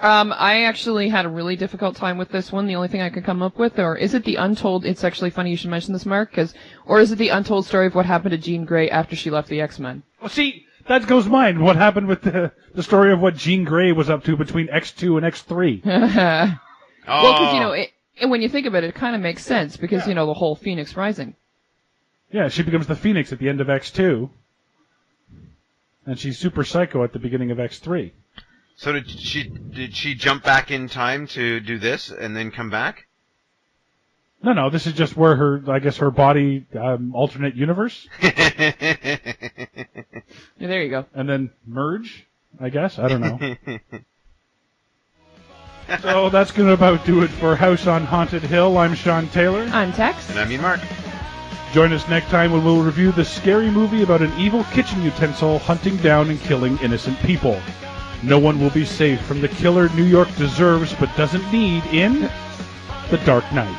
I actually had a really difficult time with this one. The only thing I could come up with, or is it the untold, it's actually funny you should mention this, Mark, or is it the untold story of what happened to Jean Grey after she left the X-Men? Well, see, that goes mine. What happened with the story of what Jean Grey was up to between X2 and X3? Well, because, you know, and when you think about it, it kind of makes sense, because, you know, the whole Phoenix Rising. Yeah, she becomes the Phoenix at the end of X2. And she's super psycho at the beginning of X3. So did she jump back in time to do this and then come back? No, this is just where her body, alternate universe. Yeah, there you go. And then merge, I guess. I don't know. So that's going to about do it for House on Haunted Hill. I'm Sean Taylor. I'm Tex. And I mean Mark. Join us next time when we'll review the scary movie about an evil kitchen utensil hunting down and killing innocent people. No one will be safe from the killer New York deserves but doesn't need in The Dark Knight.